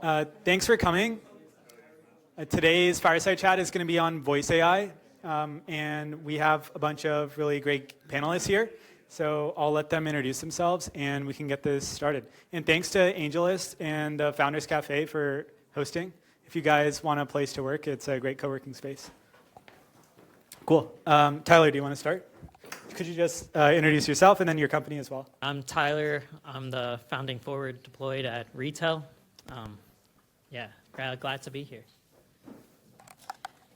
Thanks for coming. Today's fireside chat is going to be on voice AI, and we have a bunch of really great panelists here. So I'll let them introduce themselves, and we can get this started. And thanks to AngelList and the Founders Cafe for hosting. If you guys want a place to work, it's a great co-working space. Cool. Tyler, do you want to start? Could you just introduce yourself and then your company as well? I'm Tyler. I'm the founding forward deployed at Retell. Glad to be here.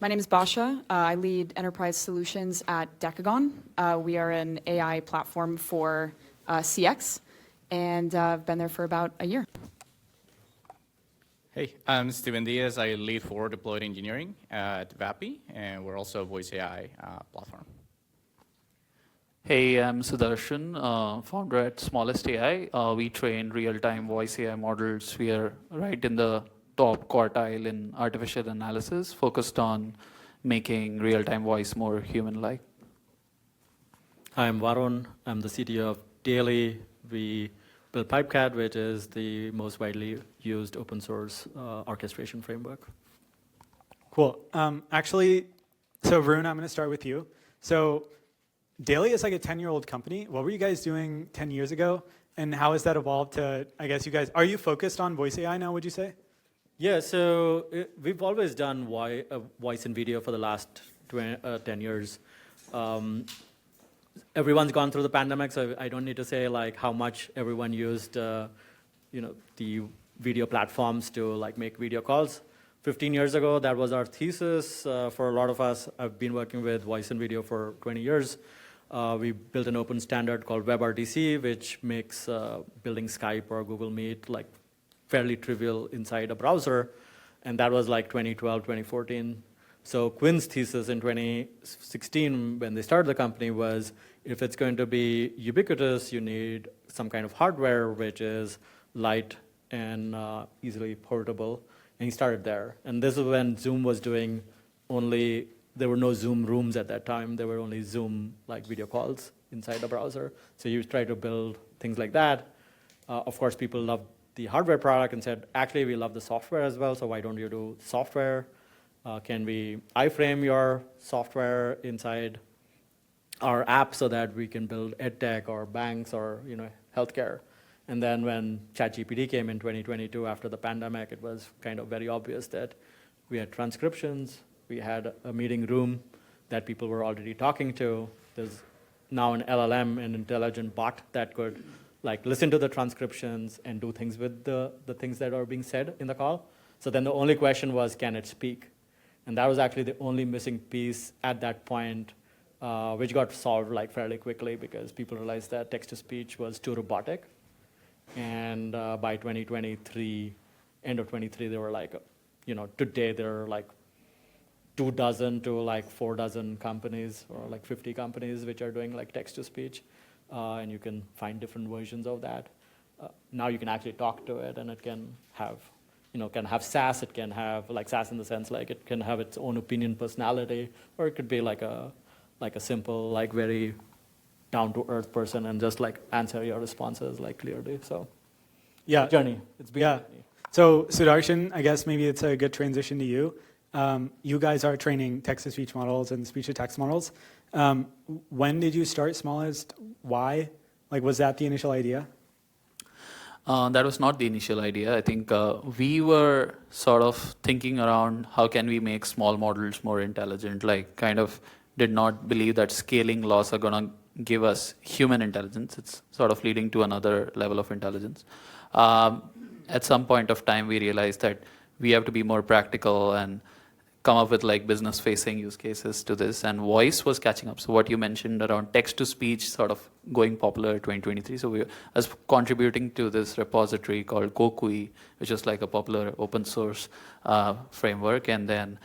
My name is Basia. I lead enterprise solutions at Decagon. We are an AI platform for CX, and I've been there for about a year. Hey, I'm Steven Diaz. I lead forward deployed engineering at Vapi, and we're also a voice AI platform. Hey, I'm Sudarshan, founder at Smallest AI. We train real-time voice AI models. We are right in the top quartile in artificial analysis, focused on making real-time voice more human-like. Hi, I'm Varun. I'm the CTO of Daily. We build PipeCat, which is the most widely used open source orchestration framework. Cool. Actually, so Varun, I'm going to start with you. So Daily is like a 10-year-old company. What were you guys doing 10 years ago? And how has that evolved to, I guess you guys, are you focused on voice AI now, would you say? Yeah, so we've always done voice and video for the last 10 years. Everyone's gone through the pandemic, so I don't need to say like how much everyone used the video platforms to make video calls. 15 years ago, that was our thesis. For a lot of us, I've been working with voice and video for 20 years. We built an open standard called WebRTC, which makes building Skype or Google Meet fairly trivial inside a browser. And that was 2012, 2014. So Quinn's thesis in 2016, when they started the company, was if it's going to be ubiquitous, you need some kind of hardware which is light and easily portable. And he started there. And this is when Zoom was doing there were no Zoom rooms at that time. There were only Zoom video calls inside the browser. So you try to build things like that. Of course, people loved the hardware product and said, actually, we love the software as well. So why don't you do software? Can we iframe your software inside our app so that we can build edtech or banks or healthcare? And then when ChatGPT came in 2022 after the pandemic, it was kind of very obvious that we had transcriptions, we had a meeting room that people were already talking to. There's now an LLM, an intelligent bot that could listen to the transcriptions and do things with the things that are being said in the call. So then the only question was, can it speak? And that was actually the only missing piece at that point, which got solved fairly quickly because people realized that text-to-speech was too robotic. And by 2023, end of 23, they were today there are 24 to 4 dozen companies or 50 companies which are doing text-to-speech. And you can find different versions of that. Now you can actually talk to it, and it can have sass. It can have sass in the sense it can have its own opinion, personality, or it could be a simple very down-to-earth person and just answer your responses clearly. So yeah, journey. It's been a journey. So Sudarshan, I guess maybe it's a good transition to you. You guys are training text-to-speech models and speech-to-text models. When did you start Smallest? Why? Was that the initial idea? That was not the initial idea. I think we were sort of thinking around how can we make small models more intelligent, kind of did not believe that scaling laws are going to give us human intelligence. It's sort of leading to another level of intelligence. At some point of time, we realized that we have to be more practical and come up with business-facing use cases to this, and voice was catching up. So what you mentioned around text-to-speech sort of going popular 2023. So we was contributing to this repository called Kokui, which is a popular open source framework, and then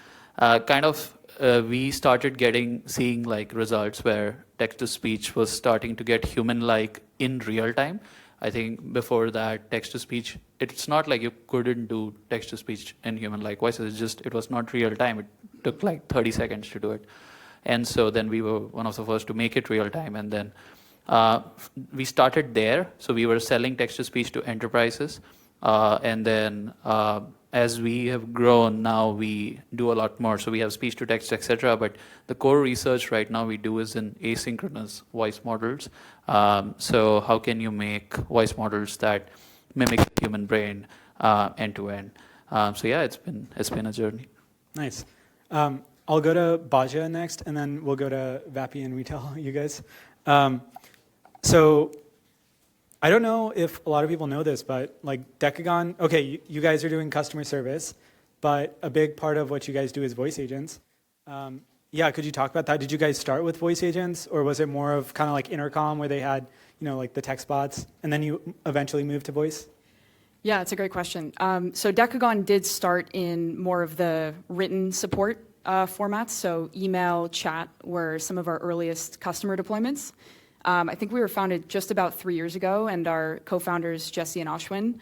we started seeing results where text-to-speech was starting to get human-like in real time. I think before that, text-to-speech, it's not you couldn't do text-to-speech in human-like voices. It's just, it was not real time. It took 30 seconds to do it. And so then we were one of the first to make it real time. And then we started there. So we were selling text-to-speech to enterprises. And then as we have grown, now we do a lot more. So we have speech to text, etc. But the core research right now we do is in asynchronous voice models. So how can you make voice models that mimic the human brain end to end? So yeah, it's been a journey. Nice. I'll go to Basia next, and then we'll go to Vapi and Retell, you guys. So I don't know if a lot of people know this, but like Decagon, okay, you guys are doing customer service, but a big part of what you guys do is voice agents. Yeah, could you talk about that? Did you guys start with voice agents, or was it more of kind of like intercom where they had, like the text bots, and then you eventually moved to voice? Yeah, it's a great question. So Decagon did start in more of the written support formats. So email, chat were some of our earliest customer deployments. I think we were founded just about 3 years ago, and our co-founders, Jesse and Ashwin,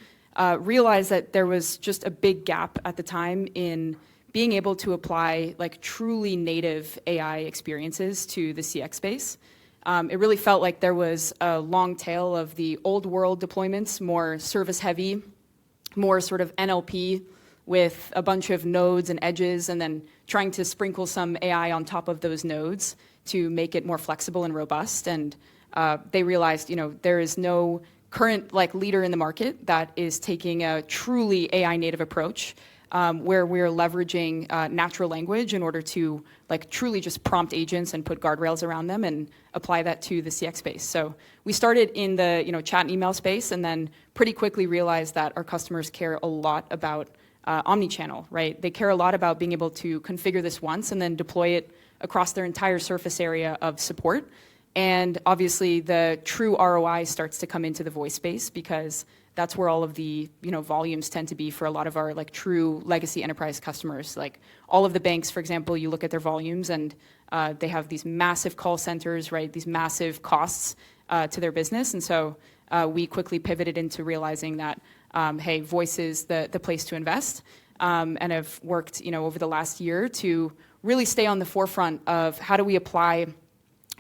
realized that there was just a big gap at the time in being able to apply like truly native AI experiences to the CX space. It really felt like there was a long tail of the old world deployments, more service heavy, more sort of NLP with a bunch of nodes and edges, and then trying to sprinkle some AI on top of those nodes to make it more flexible and robust. And they realized, there is no current like leader in the market that is taking a truly AI native approach, where we're leveraging natural language in order to like truly just prompt agents and put guardrails around them and apply that to the CX space. So we started in the chat and email space, and then pretty quickly realized that our customers care a lot about omnichannel, right? They care a lot about being able to configure this once and then deploy it across their entire surface area of support. And obviously the true ROI starts to come into the voice space, because that's where all of the volumes tend to be for a lot of our like true legacy enterprise customers. Like all of the banks, for example, you look at their volumes and they have these massive call centers, right? These massive costs to their business. And so we quickly pivoted into realizing that, hey, voice is the place to invest, and have worked over the last year to really stay on the forefront of how do we apply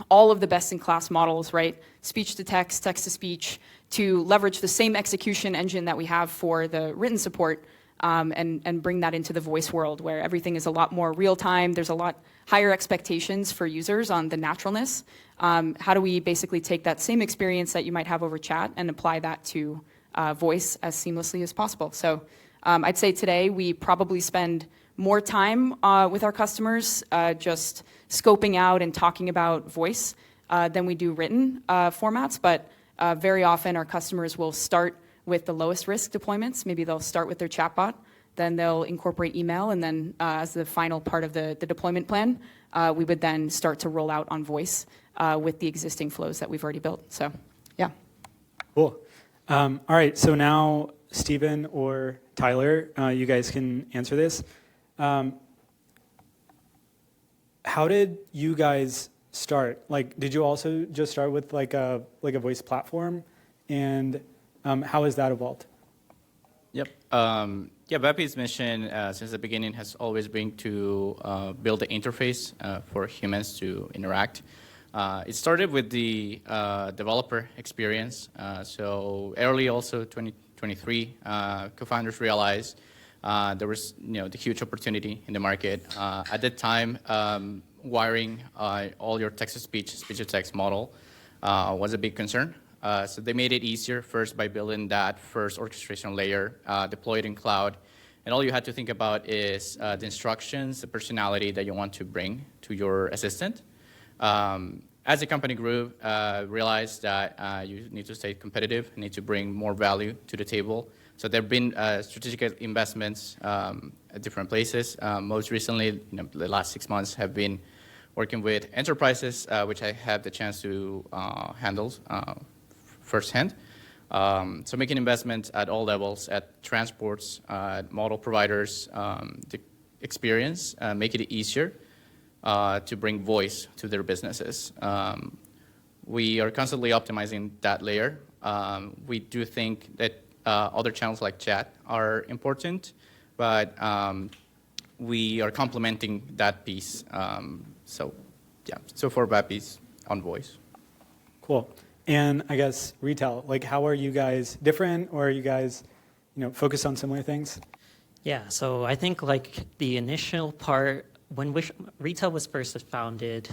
all of the best-in-class models, right? Speech to text, text to speech, to leverage the same execution engine that we have for the written support, and bring that into the voice world, where everything is a lot more real-time. There's a lot higher expectations for users on the naturalness. How do we basically take that same experience that you might have over chat and apply that to voice as seamlessly as possible? So I'd say today we probably spend more time with our customers just scoping out and talking about voice than we do written formats. But very often our customers will start with the lowest risk deployments. Maybe they'll start with their chatbot, then they'll incorporate email, and then as the final part of the deployment plan, we would then start to roll out on voice with the existing flows that we've already built. So, yeah. Cool. All right, so now Stephen or Tyler, you guys can answer this. How did you guys start? Like, did you also just start with like a voice platform, and how has that evolved? Yep. Yeah, Vapi's mission since the beginning has always been to build the interface for humans to interact. It started with the developer experience. So early also 2023, co-founders realized there was the huge opportunity in the market. At that time, wiring all your text-to-speech, speech-to-text model was a big concern. So they made it easier first by building that first orchestration layer, deployed in cloud. And all you had to think about is the instructions, the personality that you want to bring to your assistant. As the company grew, realized that you need to stay competitive, need to bring more value to the table. So there have been strategic investments at different places. Most recently, the last 6 months have been working with enterprises, which I had the chance to handle firsthand. So making investments at all levels, at transports, model providers, the experience, make it easier to bring voice to their businesses. We are constantly optimizing that layer. We do think that other channels like chat are important, but we are complementing that piece. So far, Vapi's on voice. Cool. And I guess Retell, like how are you guys different, or are you guys focused on similar things? Yeah, so I think like the initial part, when Retell was first founded,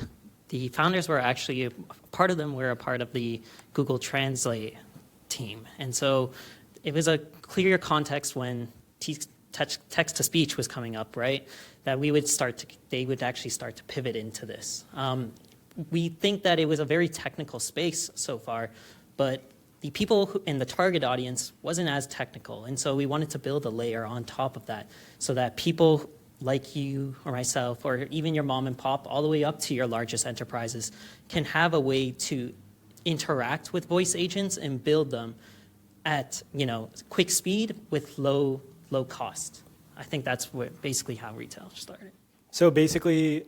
the founders were actually, part of them were a part of the Google Translate team. And so it was a clear context when text-to-speech was coming up, right? That they would actually start to pivot into this. We think that it was a very technical space so far, but the people in the target audience wasn't as technical. And so we wanted to build a layer on top of that so that people like you or myself, or even your mom and pop, all the way up to your largest enterprises, can have a way to interact with voice agents and build them at quick speed with low cost. I think that's basically how Retell started. So basically,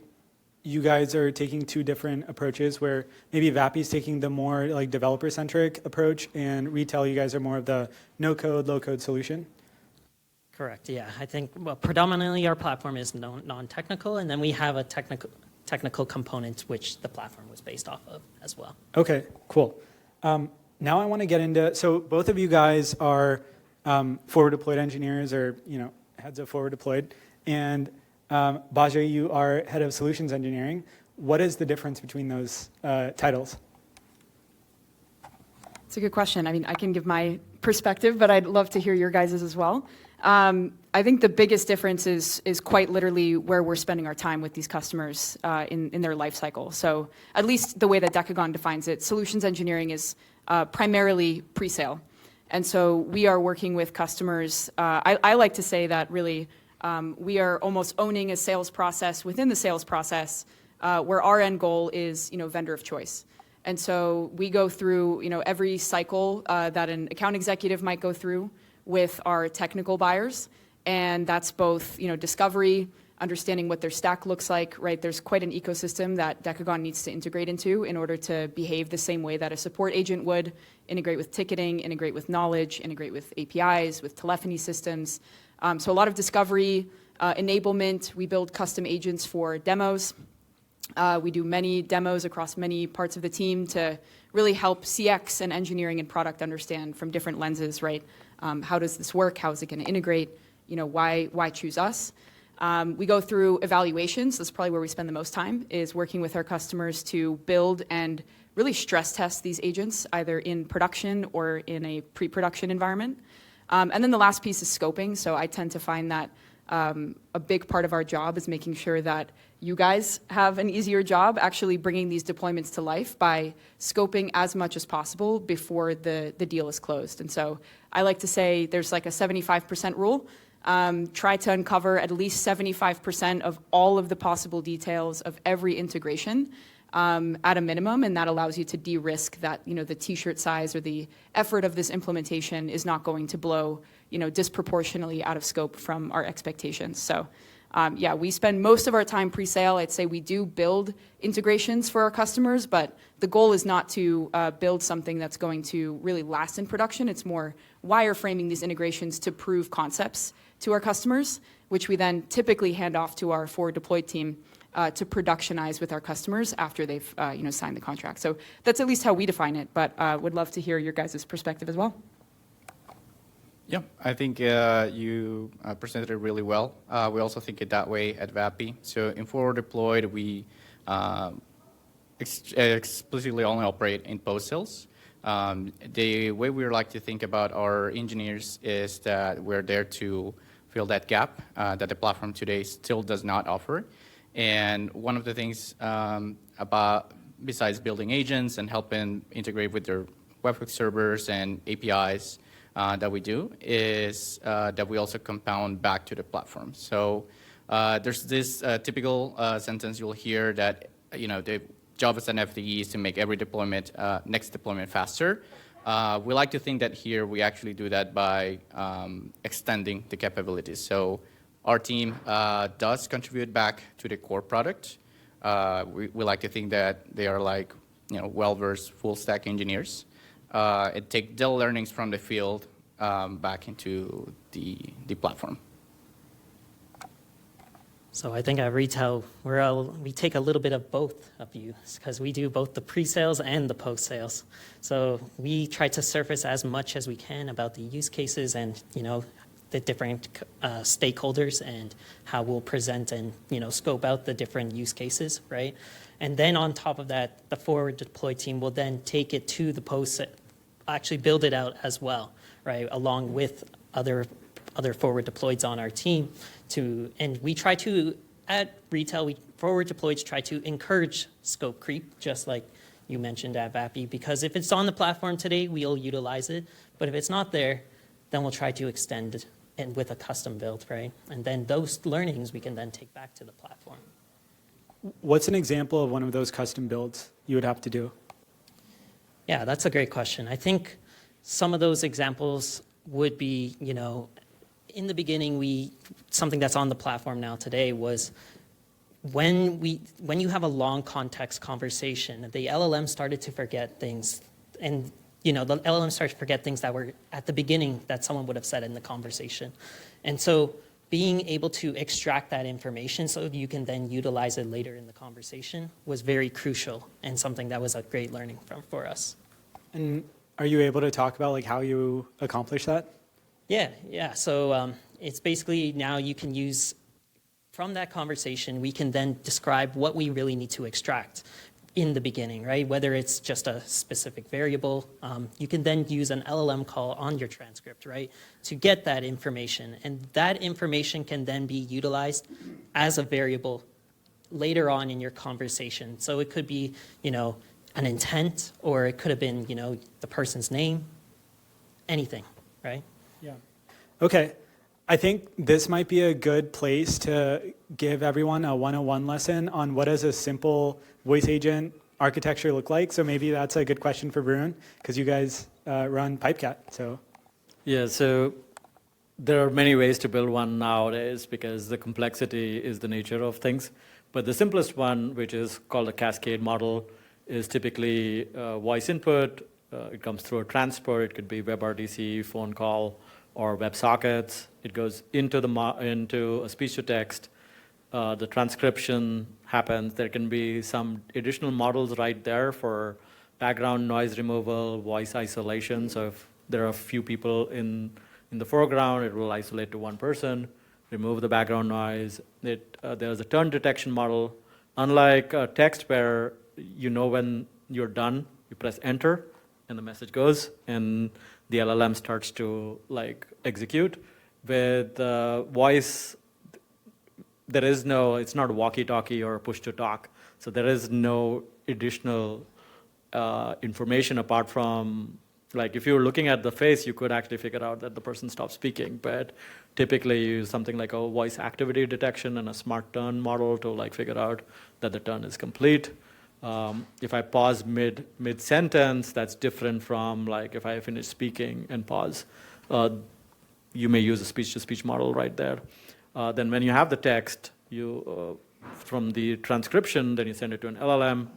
you guys are taking two different approaches where maybe Vapi's taking the more like developer-centric approach, and Retell, you guys are more of the no-code, low-code solution? Correct, yeah. I think predominantly our platform is non-technical, and then we have a technical component which the platform was based off of as well. Okay, cool. Now I want to get into, so both of you guys are forward deployed engineers, or heads of forward deployed, and Basia, you are head of solutions engineering. What is the difference between those titles? It's a good question. I mean, I can give my perspective, but I'd love to hear your guys' as well. I think the biggest difference is quite literally where we're spending our time with these customers in their life cycle. So at least the way that Decagon defines it, solutions engineering is primarily pre-sale. And so we are working with customers. I like to say that really we are almost owning a sales process within the sales process where our end goal is vendor of choice. And so we go through every cycle that an account executive might go through with our technical buyers, and that's both discovery, understanding what their stack looks like, right? There's quite an ecosystem that Decagon needs to integrate into in order to behave the same way that a support agent would, integrate with ticketing, integrate with knowledge, integrate with APIs, with telephony systems. So a lot of discovery, enablement. We build custom agents for demos. We do many demos across many parts of the team to really help CX and engineering and product understand from different lenses, right? How does this work? How is it going to integrate? Why choose us? We go through evaluations. That's probably where we spend the most time, is working with our customers to build and really stress test these agents, either in production or in a pre-production environment. And then the last piece is scoping. So I tend to find that a big part of our job is making sure that you guys have an easier job actually bringing these deployments to life by scoping as much as possible before the deal is closed. And so I like to say there's like a 75% rule. Try to uncover at least 75% of all of the possible details of every integration at a minimum, and that allows you to de-risk that the t-shirt size or the effort of this implementation is not going to blow disproportionately out of scope from our expectations. So yeah, we spend most of our time pre-sale. I'd say we do build integrations for our customers, but the goal is not to build something that's going to really last in production. It's more wireframing these integrations to prove concepts to our customers, which we then typically hand off to our forward deployed team to productionize with our customers after they've signed the contract. So that's at least how we define it, but would love to hear your guys' perspective as well. Yeah, I think you presented it really well. We also think it that way at Vapi. So in forward deployed, we explicitly only operate in post-sales. The way we like to think about our engineers is that we're there to fill that gap that the platform today still does not offer. And one of the things besides building agents and helping integrate with their webhook servers and APIs, that we do is that we also compound back to the platform. So there's this typical sentence you'll hear that the job as an FDE is to make every deployment, next deployment faster. We like to think that here we actually do that by extending the capabilities. So our team does contribute back to the core product. We like to think that they are like well-versed full stack engineers. And take the learnings from the field back into the platform. So I think at Retell, we take a little bit of both of you because we do both the pre-sales and the post-sales. So we try to surface as much as we can about the use cases and, the different stakeholders and how we'll present and, scope out the different use cases, right? And then on top of that, the forward deploy team will then take it to the post, actually build it out as well, right? Along with other forward deployeds on our team and we try to, at Retell, we forward deployeds try to encourage scope creep, just like you mentioned at Vapi, because if it's on the platform today, we'll utilize it. But if it's not there, then we'll try to extend it and with a custom build, right? And then those learnings we can then take back to the platform. What's an example of one of those custom builds you would have to do? Yeah, that's a great question. I think some of those examples would be, in the beginning, something that's on the platform now today was when you have a long context conversation, the LLM started to forget things, and the LLM started to forget things that were at the beginning that someone would have said in the conversation, and so being able to extract that information so you can then utilize it later in the conversation was very crucial and something that was a great learning for us. And are you able to talk about how you accomplish that? Yeah. So it's basically now you can use, from that conversation, we can then describe what we really need to extract in the beginning, right? Whether it's just a specific variable, you can then use an LLM call on your transcript, right? To get that information. And that information can then be utilized as a variable later on in your conversation. So it could be, an intent, or it could have been, the person's name, anything, right? Yeah. Okay. I think this might be a good place to give everyone a 101 lesson on what does a simple voice agent architecture look like. So maybe that's a good question for Varun, because you guys run Pipecat. So Yeah, so there are many ways to build one nowadays because the complexity is the nature of things. But the simplest one, which is called a Cascade model, is typically voice input. It comes through a transport. It could be WebRTC, phone call, or WebSockets. It goes into a speech-to-text. The transcription happens. There can be some additional models right there for background noise removal, voice isolation. So if there are a few people in the foreground, it will isolate to one person, remove the background noise. There's a turn detection model. Unlike text where when you're done, you press enter, and the message goes, and the LLM starts to execute. With voice, it's not walkie-talkie or push-to-talk, so there is no additional information apart from, if you were looking at the face, you could actually figure out that the person stopped speaking, but typically you use something like a voice activity detection and a smart turn model to figure out that the turn is complete. If I pause mid-sentence, that's different from if I finish speaking and pause. You may use a speech-to-speech model right there. Then when you have the text, from the transcription, then you send it to an LLM.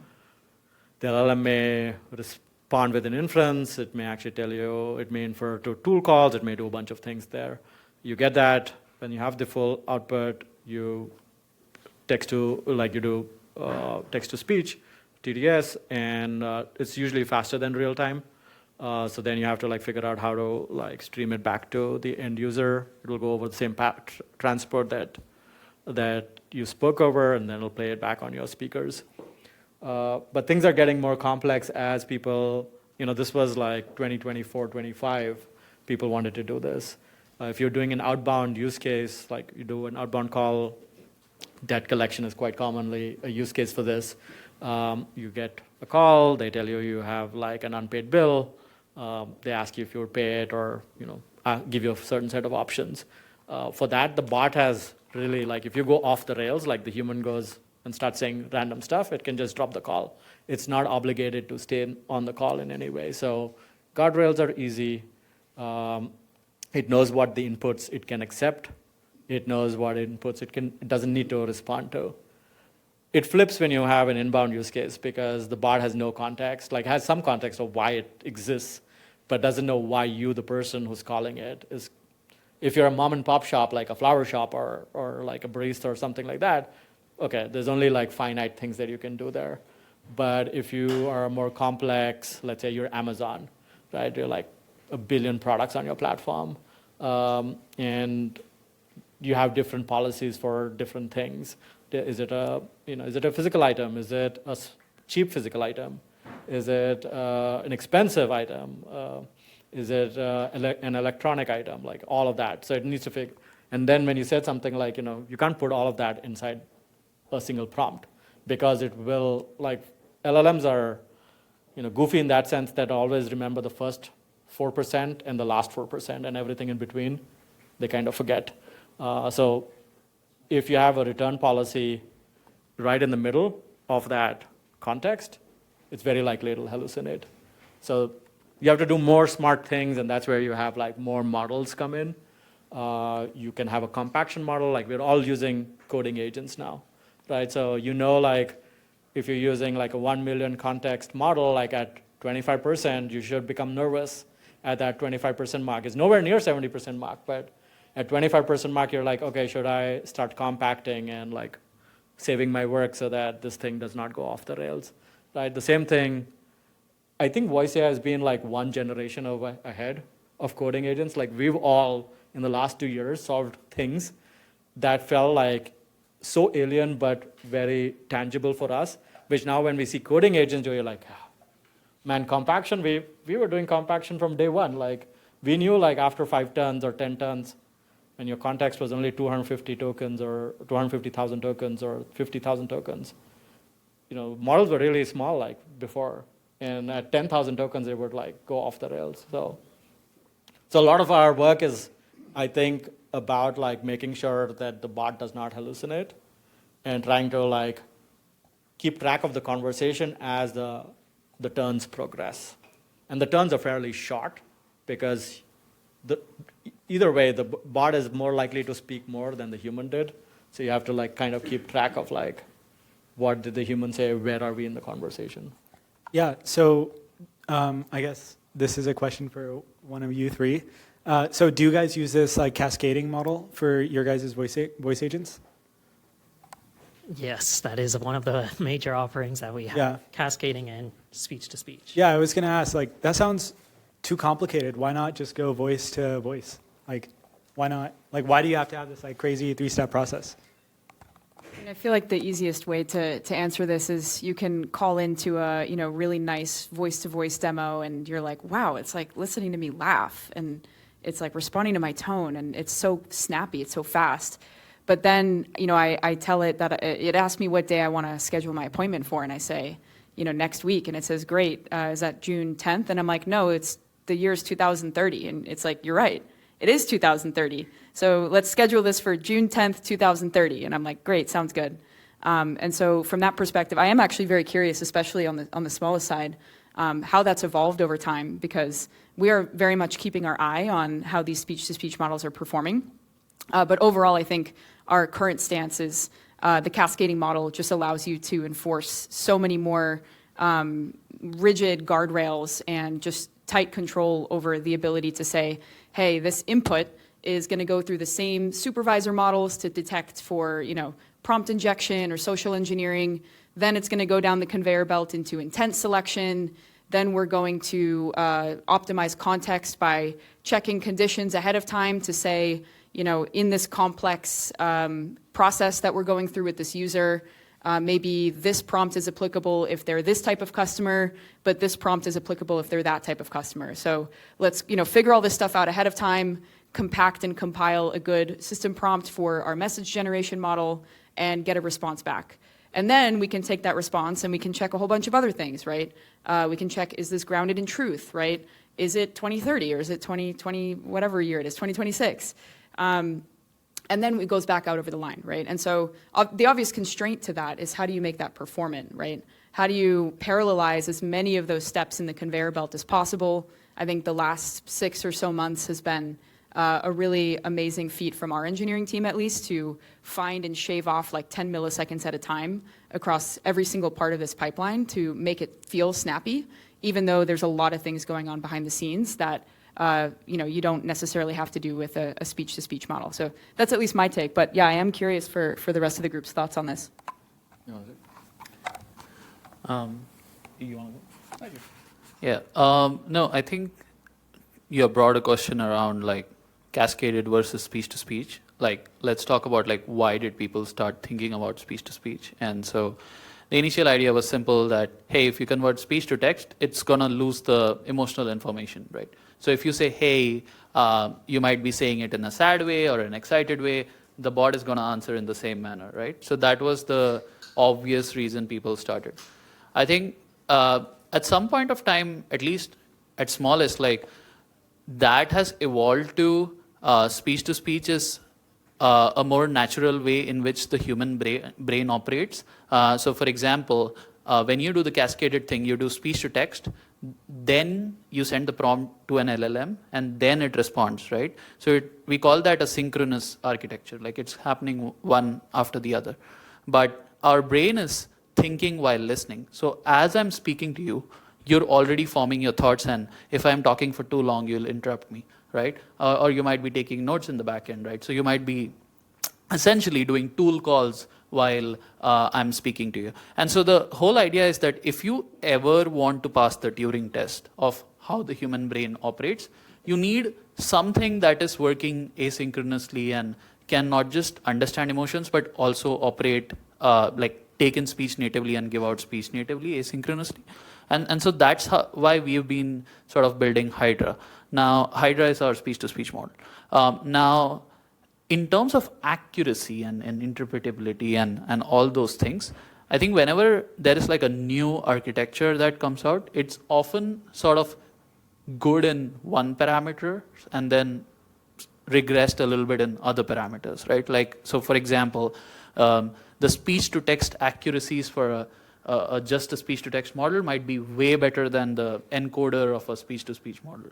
The LLM may respond with an inference. It may actually tell you, it may infer to tool calls. It may do a bunch of things there. You get that. When you have the full output, you do text-to-speech, TDS, and it's usually faster than real time. So then you have to figure out how to stream it back to the end user. It will go over the same transport that you spoke over, and then it'll play it back on your speakers. But things are getting more complex as people, this was 2024, 25, people wanted to do this. If you're doing an outbound use case, you do an outbound call, debt collection is quite commonly a use case for this. You get a call, they tell you you have an unpaid bill, they ask you if you would pay it or give you a certain set of options. For that, the bot has really, if you go off the rails, the human goes and starts saying random stuff, it can just drop the call. It's not obligated to stay on the call in any way. So guardrails are easy. It knows what the inputs it can accept. It knows what inputs it doesn't need to respond to. It flips when you have an inbound use case because the bot has no context, has some context of why it exists, but doesn't know why you, the person who's calling it, If you're a mom and pop shop, like a flower shop or like a barista or something like that, okay, there's only like finite things that you can do there. But if you are more complex, let's say you're Amazon, right? You're like 1 billion products on your platform, and you have different policies for different things. Is it a physical item? Is it a cheap physical item? Is it an expensive item? Is it an electronic item? Like all of that. So it needs to fit. And then when you said something like, you can't put all of that inside a single prompt because it will, like, LLMs are, goofy in that sense that always remember the first 4% and the last 4% and everything in between, they kind of forget. So if you have a return policy right in the middle of that context, it's very likely it'll hallucinate. So you have to do more smart things, and that's where you have like more models come in. You can have a compaction model, like we're all using coding agents now, right? So like if you're using like a 1 million context model, like at 25%, you should become nervous at that 25% mark. It's nowhere near 70% mark, but at 25% mark, you're like, okay, should I start compacting and like saving my work so that this thing does not go off the rails, right? The same thing, I think voice AI has been like one generation ahead of coding agents. Like we've all, in the last 2 years, solved things that felt like so alien but very tangible for us, which now when we see coding agents, you're like, man, compaction, we were doing compaction from day one. Like we knew like after 5 tons or 10 tons, when your context was only 250 tokens or 250,000 tokens or 50,000 tokens, models were really small like before. And at 10,000 tokens, they would like go off the rails. So a lot of our work is, I think, about like making sure that the bot does not hallucinate and trying to like keep track of the conversation as the turns progress. And the turns are fairly short because either way, the bot is more likely to speak more than the human did. So you have to like kind of keep track of like, what did the human say? Where are we in the conversation? Yeah, so I guess this is a question for one of you three. So do you guys use this like cascading model for your guys' voice agents? Yes, that is one of the major offerings that we have, Yeah. cascading and speech-to-speech. Yeah, I was going to ask, like, that sounds too complicated. Why not just go voice to voice? Like, why not? Like, why do you have to have this like crazy 3-step process? I feel like the easiest way to answer this is you can call into a really nice voice-to-voice demo, and you're like, wow, it's like listening to me laugh, and it's like responding to my tone, and it's so snappy, it's so fast. But then I tell it that it asks me what day I want to schedule my appointment for, and I say next week, and it says great. Is that June 10th? And I'm like, no, it's the year's 2030, and it's like, you're right. It is 2030. So let's schedule this for June 10th, 2030. And I'm like, great, sounds good. And so from that perspective, I am actually very curious, especially on the smallest side, how that's evolved over time, because we are very much keeping our eye on how these speech-to-speech models are performing. But overall, I think our current stance is the cascading model just allows you to enforce so many more rigid guardrails and just tight control over the ability to say, hey, this input is going to go through the same supervisor models to detect for prompt injection or social engineering. Then it's going to go down the conveyor belt into intent selection. Then we're going to optimize context by checking conditions ahead of time to say, in this complex process that we're going through with this user, maybe this prompt is applicable if they're this type of customer, but this prompt is applicable if they're that type of customer. So let's figure all this stuff out ahead of time, compact and compile a good system prompt for our message generation model, and get a response back. And then we can take that response and we can check a whole bunch of other things, right? We can check, is this grounded in truth, right? Is it 2030 or is it 2020, whatever year it is, 2026? And then it goes back out over the line, right? And so the obvious constraint to that is how do you make that performant, right? How do you parallelize as many of those steps in the conveyor belt as possible? I think the last 6 or so months has been a really amazing feat from our engineering team, at least, to find and shave off like 10 milliseconds at a time across every single part of this pipeline to make it feel snappy, even though there's a lot of things going on behind the scenes that you don't necessarily have to do with a speech-to-speech model. So that's at least my take. But yeah, I am curious for the rest of the group's thoughts on this. You want to go? Yeah. No, I think your broader question around like cascaded versus speech to speech. Like, let's talk about like why did people start thinking about speech to speech? And so the initial idea was simple that, hey, if you convert speech to text, it's gonna lose the emotional information, right? So if you say, hey, you might be saying it in a sad way or an excited way, the bot is gonna answer in the same manner, right? So that was the obvious reason people started. I think at some point of time, at least at smallest, like that has evolved to speech to speech is a more natural way in which the human brain operates. So for example, when you do the cascaded thing, you do speech to text, then you send the prompt to an LLM, and then it responds, right? So we call that a synchronous architecture, like it's happening one after the other. But our brain is thinking while listening. So as I'm speaking to you, you're already forming your thoughts, and if I'm talking for too long, you'll interrupt me, right? Or you might be taking notes in the back end, right? So you might be essentially doing tool calls while I'm speaking to you. And so the whole idea is that if you ever want to pass the Turing test of how the human brain operates, you need something that is working asynchronously and can not just understand emotions, but also operate, like take in speech natively and give out speech natively asynchronously. And so that's why we've been sort of building Hydra. Now, Hydra is our speech-to-speech model. Now, in terms of accuracy and interpretability and all those things, I think whenever there is like a new architecture that comes out, it's often sort of good in one parameter and then regressed a little bit in other parameters, right? Like, so for example, the speech-to-text accuracies for just a speech-to-text model might be way better than the encoder of a speech-to-speech model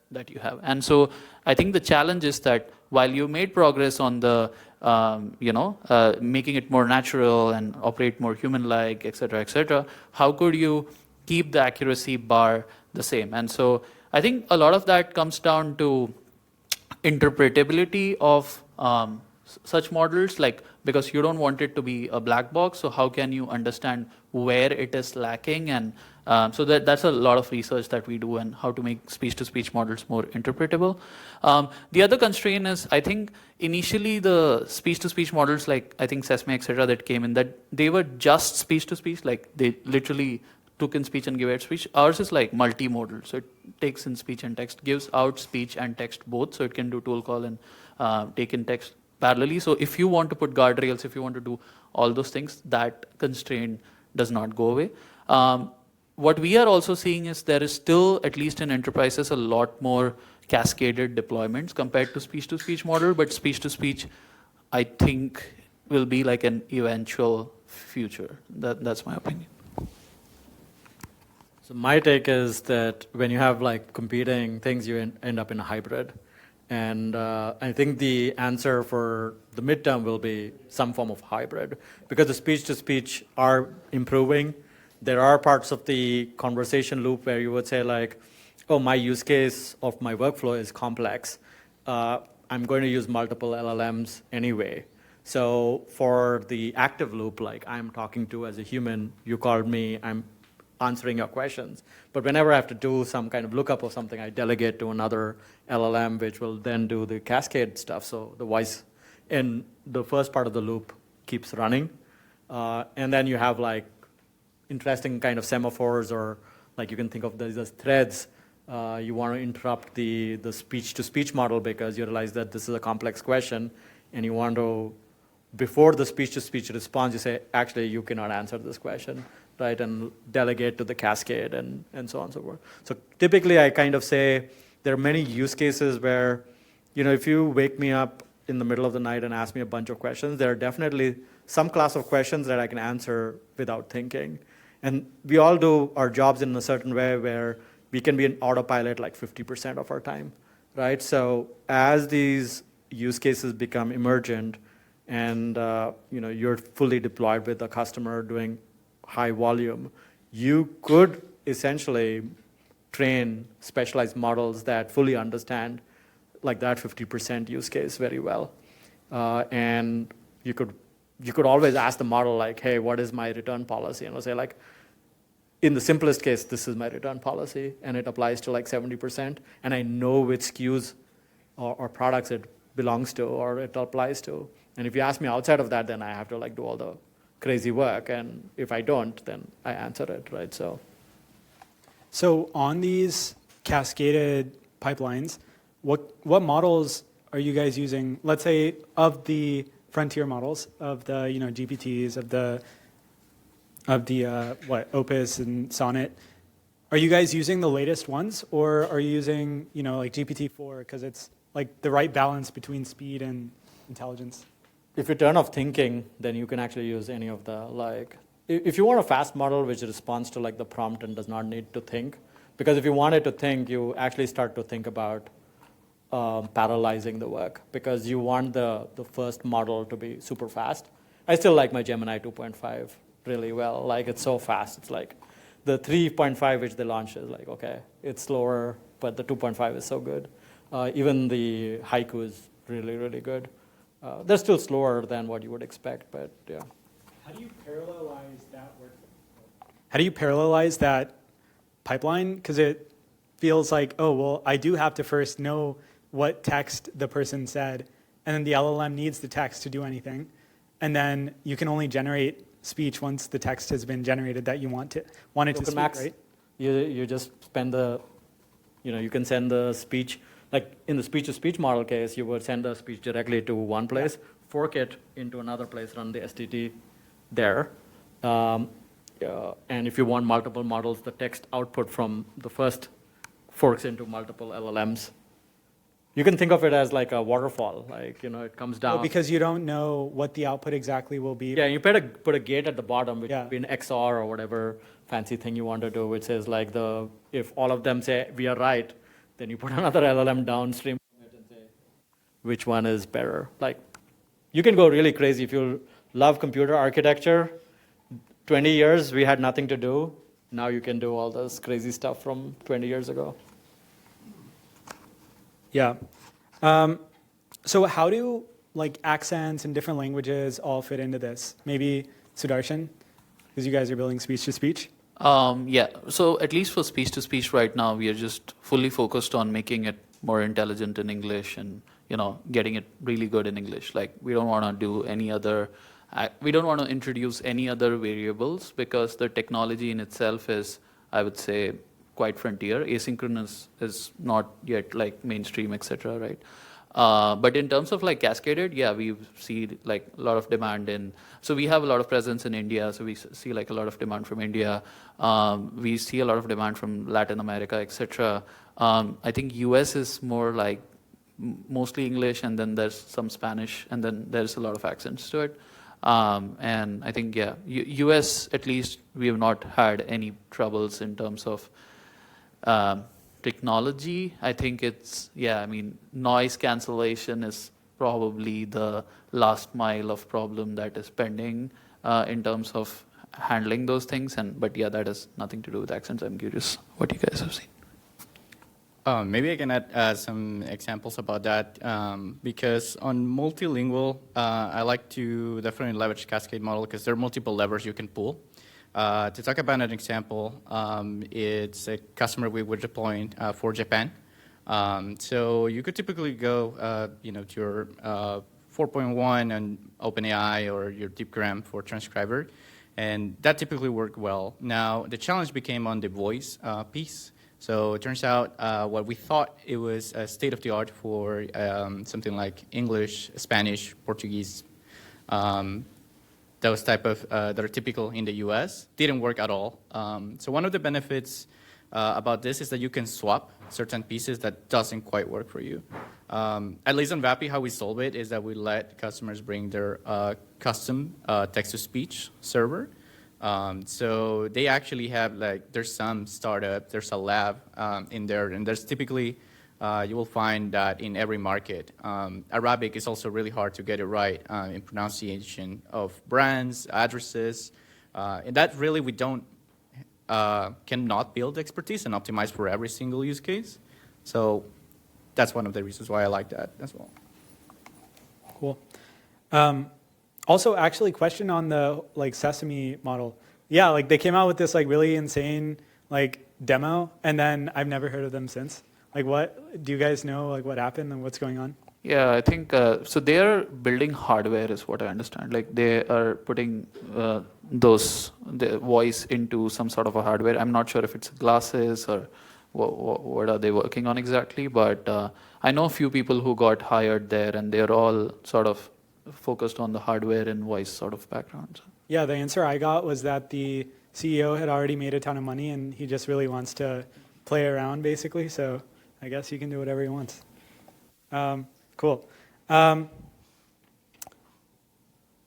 that you have. And so I think the challenge is that while you made progress on the, making it more natural and operate more human-like, et cetera, how could you keep the accuracy bar the same? And so I think a lot of that comes down to interpretability of such models, like, because you don't want it to be a black box, so how can you understand where it is lacking? And so that's a lot of research that we do and how to make speech-to-speech models more interpretable. The other constraint is, I think, initially the speech-to-speach models, like I think Sesame, et cetera, that came in, that they were just speech-to-speech, like they literally took in speech and gave out speech. Ours is like multimodal, so it takes in speech and text, gives out speech and text both, so it can do tool call and take in text parallelly. So if you want to put guardrails, if you want to do all those things, that constraint does not go away. What we are also seeing is there is still, at least in enterprises, a lot more cascaded deployments compared to speech-to-speech model, but speech-to-speech, I think, will be like an eventual future. That's my opinion. So my take is that when you have like competing things, you end up in a hybrid. And I think the answer for the midterm will be some form of hybrid, because the speech-to-speech are improving. There are parts of the conversation loop where you would say like, oh, my use case of my workflow is complex. I'm going to use multiple LLMs anyway. So for the active loop, like I'm talking to as a human, you called me, I'm answering your questions. But whenever I have to do some kind of lookup of something, I delegate to another LLM, which will then do the cascade stuff. So the voice in the first part of the loop keeps running. And then you have like interesting kind of semaphores, or like you can think of these as threads. You want to interrupt the speech-to-speech model because you realize that this is a complex question, and you want to, before the speech-to-speech response, you say, actually, you cannot answer this question, right? And delegate to the cascade and so on and so forth. So typically, I kind of say there are many use cases where, if you wake me up in the middle of the night and ask me a bunch of questions, there are definitely some class of questions that I can answer without thinking. And we all do our jobs in a certain way where we can be an autopilot like 50% of our time, right? So as these use cases become emergent and you're fully deployed with a customer doing high volume, you could essentially train specialized models that fully understand like that 50% use case very well. And you could always ask the model like, hey, what is my return policy? And it'll say like, in the simplest case, this is my return policy, and it applies to like 70%, and I know which SKUs or products it belongs to or it applies to. And if you ask me outside of that, then I have to like do all the crazy work, and if I don't, then I answer it, right? So on these cascaded pipelines, what models are you guys using? Let's say of the frontier models, of the GPTs, of the Opus and Sonnet. Are you guys using the latest ones, or are you using like GPT-4 because it's like the right balance between speed and intelligence? If you turn off thinking, then you can actually use any of the if you want a fast model which responds to like the prompt and does not need to think, because if you want it to think, you actually start to think about parallelizing the work, because you want the first model to be super fast. I still like my Gemini 2.5 really well. Like it's so fast. It's like the 3.5 which they launched is like, okay, it's slower, but the 2.5 is so good. Even the Haiku is really, really good. They're still slower than what you would expect, but yeah. How do you parallelize that work? How do you parallelize that pipeline? Because it feels like, oh, well, I do have to first know what text the person said, and then the LLM needs the text to do anything. And then you can only generate speech once the text has been generated that you want it to speak, right? You just spend you can send the speech, like in the speech-to-speech model case, you would send the speech directly to one place, fork it into another place, run the STT there. And if you want multiple models, the text output from the first forks into multiple LLMs. You can think of it as like a waterfall, like, it comes down. Well, because you don't know what the output exactly will be. Yeah, you put a gate at the bottom, which Yeah. would be an XOR or whatever fancy thing you want to do, which says like if all of them say we are right, then you put another LLM downstream from it and say which one is better. Like, you can go really crazy if you love computer architecture. 20 years, we had nothing to do. Now you can do all this crazy stuff from 20 years ago. Yeah. So how do like accents and different languages all fit into this? Maybe Sudarshan, because you guys are building speech-to-speech? Yeah, so at least for speech-to-speech right now, we are just fully focused on making it more intelligent in English and, getting it really good in English. Like, we don't want to do we don't want to introduce any other variables because the technology in itself is, I would say, quite frontier. Asynchronous is not yet like mainstream, etc. Right? But in terms of like cascaded, yeah, we see like a lot of demand so we have a lot of presence in India, so we see like a lot of demand from India. We see a lot of demand from Latin America, etc. I think US is more like mostly English, and then there's some Spanish, and then there's a lot of accents to it. And I think, yeah, US, at least, we have not had any troubles in terms of technology. I think noise cancellation is probably the last mile of problem that is pending in terms of handling those things. But yeah, that has nothing to do with accents. I'm curious what you guys have seen. Maybe I can add some examples about that, because on multilingual, I like to definitely leverage Cascade model because there are multiple levers you can pull. To talk about an example, it's a customer we were deploying for Japan. So you could typically go to your 4.1 and OpenAI or your DeepGram for transcriber, and that typically worked well. Now, the challenge became on the voice piece. So it turns out what we thought it was a state-of-the-art for something like English, Spanish, Portuguese, those type of that are typical in the US, didn't work at all. So one of the benefits about this is that you can swap certain pieces that doesn't quite work for you. At least on Vapi, how we solve it is that we let customers bring their custom text-to-speech server. So they actually have, there's some startup, there's a lab in there, and there's typically, you will find that in every market. Arabic is also really hard to get it right in pronunciation of brands, addresses, and that really we don't cannot build expertise and optimize for every single use case. So that's one of the reasons why I like that as well. Cool. Also, actually, question on the like Sesame model. Yeah, like they came out with this like really insane like demo, and then I've never heard of them since. Like, what do you guys know? Like, what happened and what's going on? Yeah, I think so. They are building hardware, is what I understand. Like they are putting the voice into some sort of a hardware. I'm not sure if it's glasses or what are they working on exactly. But I know a few people who got hired there, and they're all sort of focused on the hardware and voice sort of backgrounds. Yeah, the answer I got was that the CEO had already made a ton of money, and he just really wants to play around, basically. So I guess he can do whatever he wants. Cool.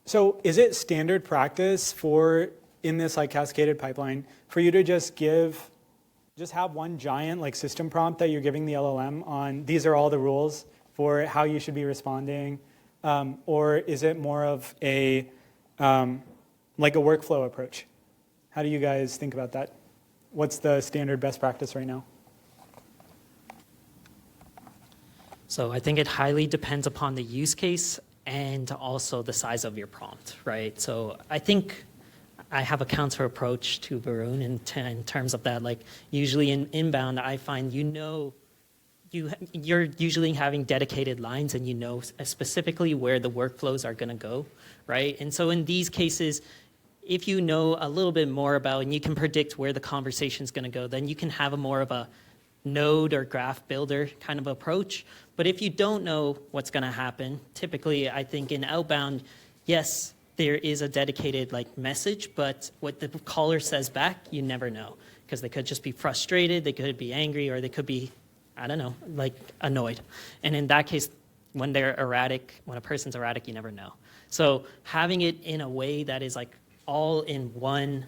So is it standard practice for, in this like cascaded pipeline, for you to just have one giant like system prompt that you're giving the LLM on, these are all the rules for how you should be responding? Or is it more of a, like a workflow approach? How do you guys think about that? What's the standard best practice right now? So I think it highly depends upon the use case and also the size of your prompt, right? So I think I have a counter approach to Varun in terms of that. Like usually in inbound, I find you're usually having dedicated lines, and you know specifically where the workflows are going to go, right? And so in these cases, if you know a little bit more about and you can predict where the conversation is going to go, then you can have a more of a node or graph builder kind of approach. But if you don't know what's going to happen, typically I think in outbound, yes, there is a dedicated like message, but what the caller says back, you never know, because they could just be frustrated, they could be angry, or they could be, I don't know, like annoyed. And in that case, when they're erratic, when a person's erratic, you never know. So having it in a way that is like all in one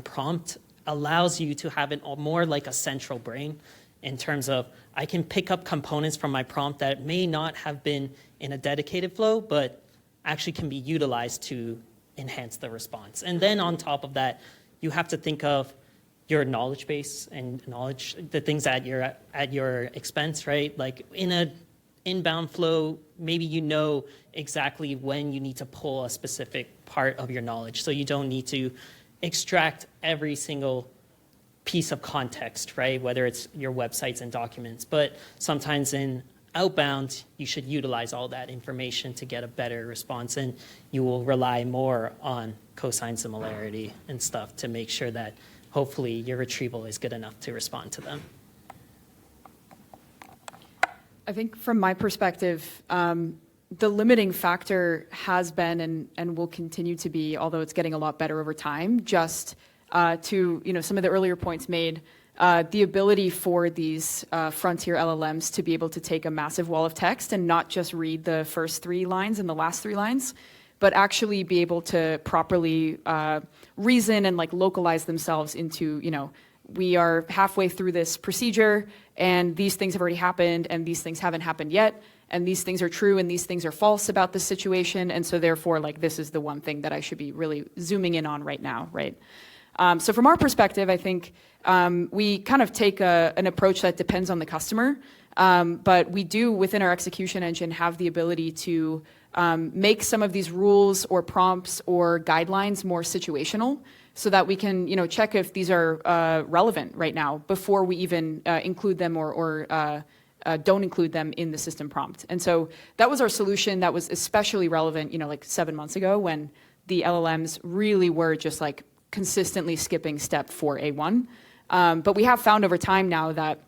prompt allows you to have it more like a central brain, in terms of I can pick up components from my prompt that may not have been in a dedicated flow, but actually can be utilized to enhance the response. And then on top of that, you have to think of your knowledge base and knowledge, the things at your expense, right? Like in a inbound flow, maybe you know exactly when you need to pull a specific part of your knowledge. So you don't need to extract every single piece of context, right? Whether it's your websites and documents. But sometimes in outbound, you should utilize all that information to get a better response. And you will rely more on cosine similarity and stuff to make sure that hopefully your retrieval is good enough to respond to them. I think from my perspective, the limiting factor has been and will continue to be, although it's getting a lot better over time, just to some of the earlier points made, the ability for these frontier LLMs to be able to take a massive wall of text and not just read the first 3 lines and the last 3 lines, but actually be able to properly reason and like localize themselves into, we are halfway through this procedure and these things have already happened and these things haven't happened yet. And these things are true and these things are false about the situation. And so therefore, like, this is the one thing that I should be really zooming in on right now, right? So from our perspective, I think we kind of take an approach that depends on the customer. But we do, within our execution engine, have the ability to make some of these rules or prompts or guidelines more situational so that we can, check if these are relevant right now before we even include them or don't include them in the system prompt. And so that was our solution that was especially relevant, like 7 months ago when the LLMs really were just like consistently skipping step 4A1. But we have found over time now that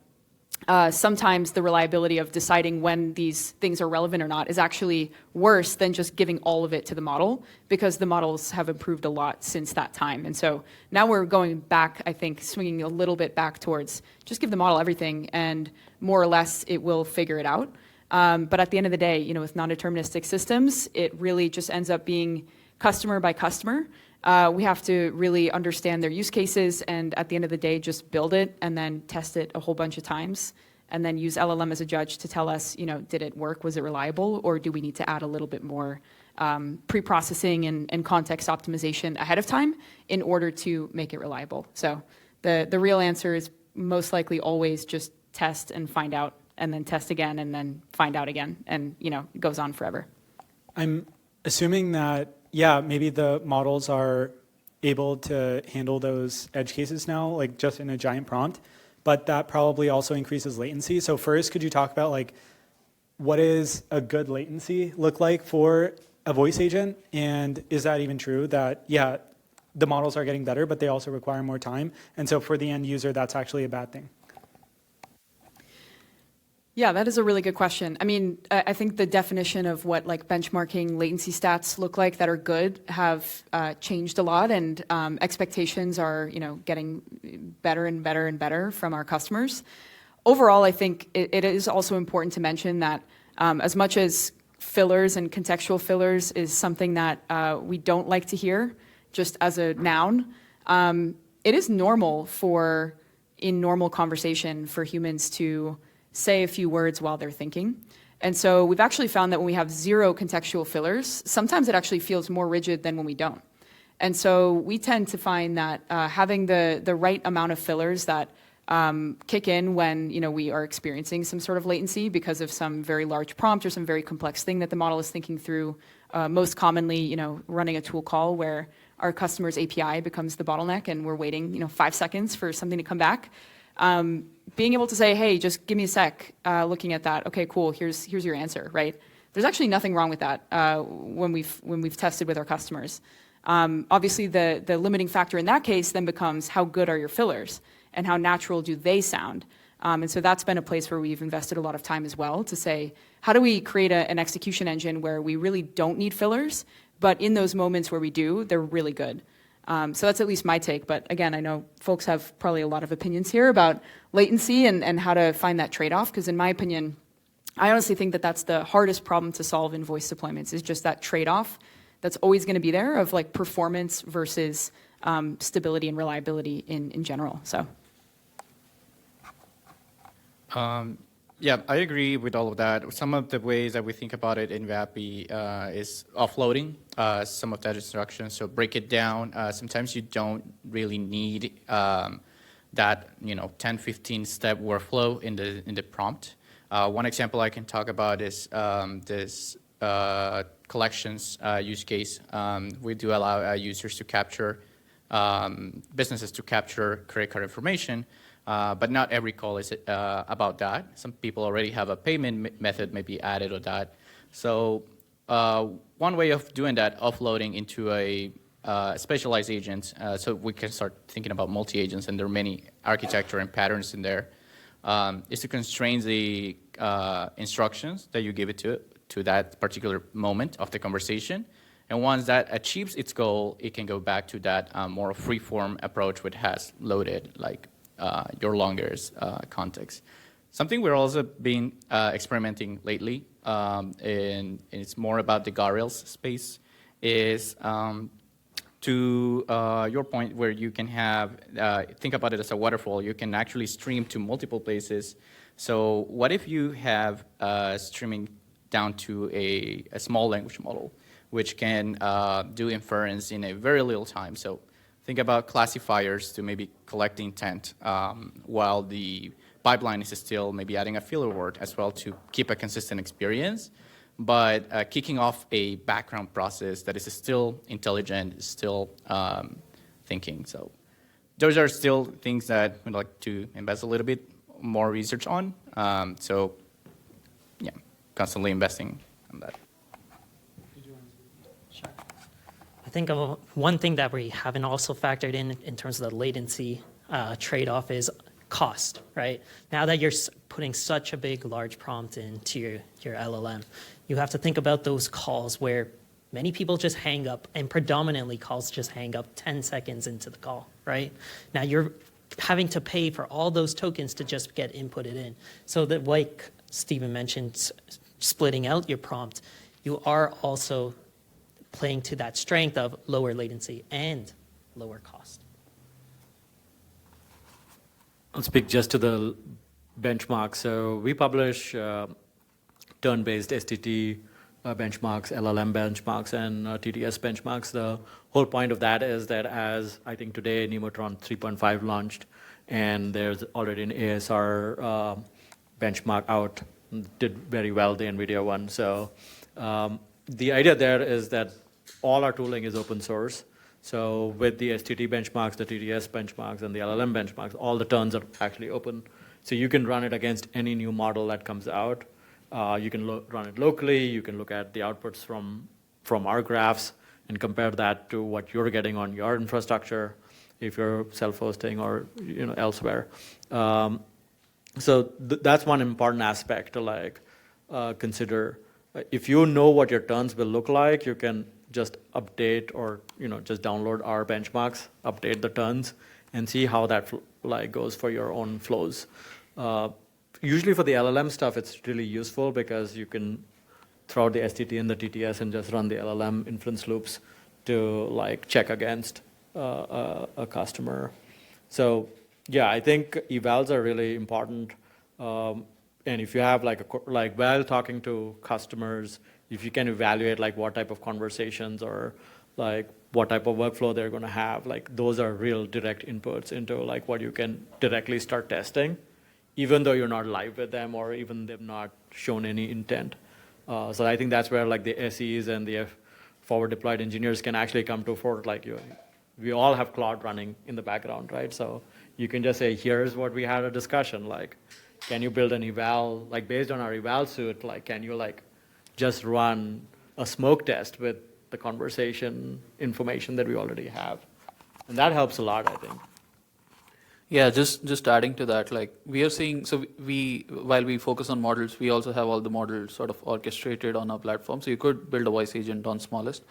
sometimes the reliability of deciding when these things are relevant or not is actually worse than just giving all of it to the model, because the models have improved a lot since that time. And so now we're going back, I think, swinging a little bit back towards just give the model everything and more or less it will figure it out. But at the end of the day, with non-deterministic systems, it really just ends up being customer by customer. We have to really understand their use cases and at the end of the day, just build it and then test it a whole bunch of times and then use LLM as a judge to tell us, did it work? Was it reliable? Or do we need to add a little bit more pre-processing and context optimization ahead of time in order to make it reliable. So the real answer is most likely always just test and find out, and then test again, and then find out again, and it goes on forever. I'm assuming that, yeah, maybe the models are able to handle those edge cases now, like just in a giant prompt, but that probably also increases latency. So first, could you talk about like what is a good latency look like for a voice agent? And is that even true that, yeah, the models are getting better, but they also require more time? And so for the end user, that's actually a bad thing. Yeah, that is a really good question. I mean, I think the definition of what like benchmarking latency stats look like that are good have changed a lot, and expectations are getting better and better and better from our customers. Overall, I think it is also important to mention that as much as fillers and contextual fillers is something that we don't like to hear just as a noun, it is normal in normal conversation for humans to say a few words while they're thinking. And so we've actually found that when we have zero contextual fillers, sometimes it actually feels more rigid than when we don't. And so we tend to find that having the right amount of fillers that kick in when we are experiencing some sort of latency because of some very large prompt or some very complex thing that the model is thinking through, most commonly running a tool call where our customer's API becomes the bottleneck and we're waiting 5 seconds for something to come back. Being able to say, hey, just give me a sec, looking at that, okay, cool, here's your answer, right? There's actually nothing wrong with that when we've tested with our customers. Obviously, the limiting factor in that case then becomes how good are your fillers and how natural do they sound? And so that's been a place where we've invested a lot of time as well to say, how do we create an execution engine where we really don't need fillers, but in those moments where we do, they're really good. So that's at least my take. But again, I know folks have probably a lot of opinions here about latency and how to find that trade-off, because in my opinion, I honestly think that that's the hardest problem to solve in voice deployments, is just that trade-off that's always going to be there of like performance versus stability and reliability in general. So. Yeah, I agree with all of that. Some of the ways that we think about it in Vapi is offloading some of that instruction. So break it down. Sometimes you don't really need that 10, 15 step workflow in the prompt. One example I can talk about is this collections use case. We do allow users to capture, businesses to capture credit card information. But not every call is about that. Some people already have a payment method maybe added or that. So one way of doing that, offloading into a specialized agent, so we can start thinking about multi-agents, and there are many architecture and patterns in there, is to constrain the instructions that you give it to that particular moment of the conversation. And once that achieves its goal, it can go back to that more free-form approach, which has loaded like your longest context. Something we're also been experimenting lately, and it's more about the guardrails space, is to your point where you can have, think about it as a waterfall, you can actually stream to multiple places. So what if you have streaming down to a small language model, which can do inference in a very little time? So think about classifiers to maybe collect intent while the pipeline is still maybe adding a filler word as well to keep a consistent experience, but kicking off a background process that is still intelligent, still thinking. So those are still things that we'd like to invest a little bit more research on. So yeah, constantly investing on that. I think one thing that we haven't also factored in terms of the latency trade-off is cost, right? Now that you're putting such a big, large prompt into your LLM, you have to think about those calls where many people just hang up, and predominantly calls just hang up 10 seconds into the call, right? Now you're having to pay for all those tokens to just get inputted in. So that, like Stephen mentioned, splitting out your prompt, you are also playing to that strength of lower latency and lower cost. I'll speak just to the benchmark. So we publish turn-based STT benchmarks, LLM benchmarks, and TTS benchmarks. The whole point of that is that as I think today Nemotron 3.5 launched, and there's already an ASR benchmark out, did very well, the NVIDIA one. So the idea there is that all our tooling is open source. So with the STT benchmarks, the TTS benchmarks, and the LLM benchmarks, all the turns are actually open. So you can run it against any new model that comes out. You can run it locally. You can look at the outputs from our graphs and compare that to what you're getting on your infrastructure, if you're self-hosting or elsewhere. So that's one important aspect to consider. If you know what your turns will look like, you can just update or just download our benchmarks, update the turns, and see how that goes for your own flows. Usually for the LLM stuff, it's really useful because you can throw out the STT and the TTS and just run the LLM inference loops to check against a customer. So yeah, I think evals are really important. And if you have while talking to customers, if you can evaluate what type of conversations or what type of workflow they're going to have, those are real direct inputs into what you can directly start testing, even though you're not live with them or even they've not shown any intent. So I think that's where the SEs and the forward deployed engineers can actually come to forward. We all have Claude running in the background, right? So you can just say, here's what we had a discussion. Can you build an eval, based on our eval suite, can you just run a smoke test with the conversation information that we already have? And that helps a lot, I think. Yeah, just adding to that, we are seeing, so while we focus on models, we also have all the models sort of orchestrated on our platform. So you could build a voice agent on smallest.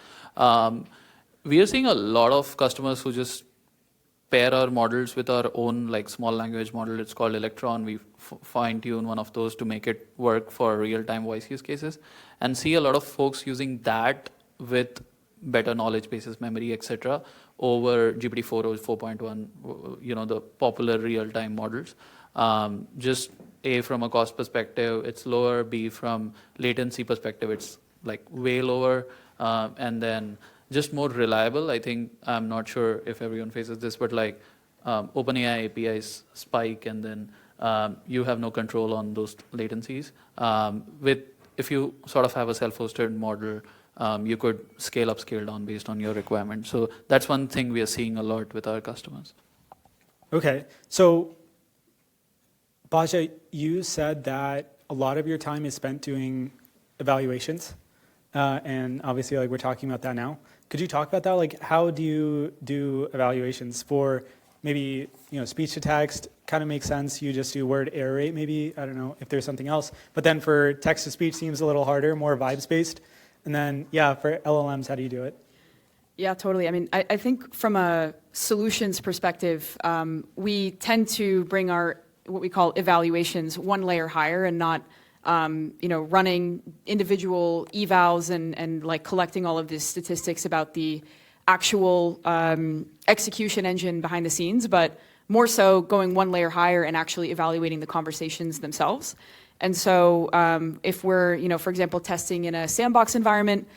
We are seeing a lot of customers who just pair our models with our own small language model. It's called Electron. We fine tune one of those to make it work for real-time voice use cases, and see a lot of folks using that with better knowledge bases, memory, etc., over GPT-4 or 4.1, the popular real-time models. Just A, from a cost perspective, it's lower. B, from latency perspective, it's way lower. And then just more reliable. I think, I'm not sure if everyone faces this, but OpenAI APIs spike, and then you have no control on those latencies. If you sort of have a self-hosted model, you could scale up, scale down based on your requirement. So that's one thing we are seeing a lot with our customers. Okay, so Basia, you said that a lot of your time is spent doing evaluations, and obviously we're talking about that now. Could you talk about that? How do you do evaluations for maybe speech to text? Kind of makes sense. You just do word error rate, maybe. I don't know if there's something else. But then for text to speech seems a little harder, more vibes based. And then for LLMs, how do you do it? Yeah, totally. I mean, I think from a solutions perspective, we tend to bring our what we call evaluations one layer higher and not running individual evals and collecting all of these statistics about the actual execution engine behind the scenes, but more so going one layer higher and actually evaluating the conversations themselves. And so if we're, for example, testing in a sandbox environment,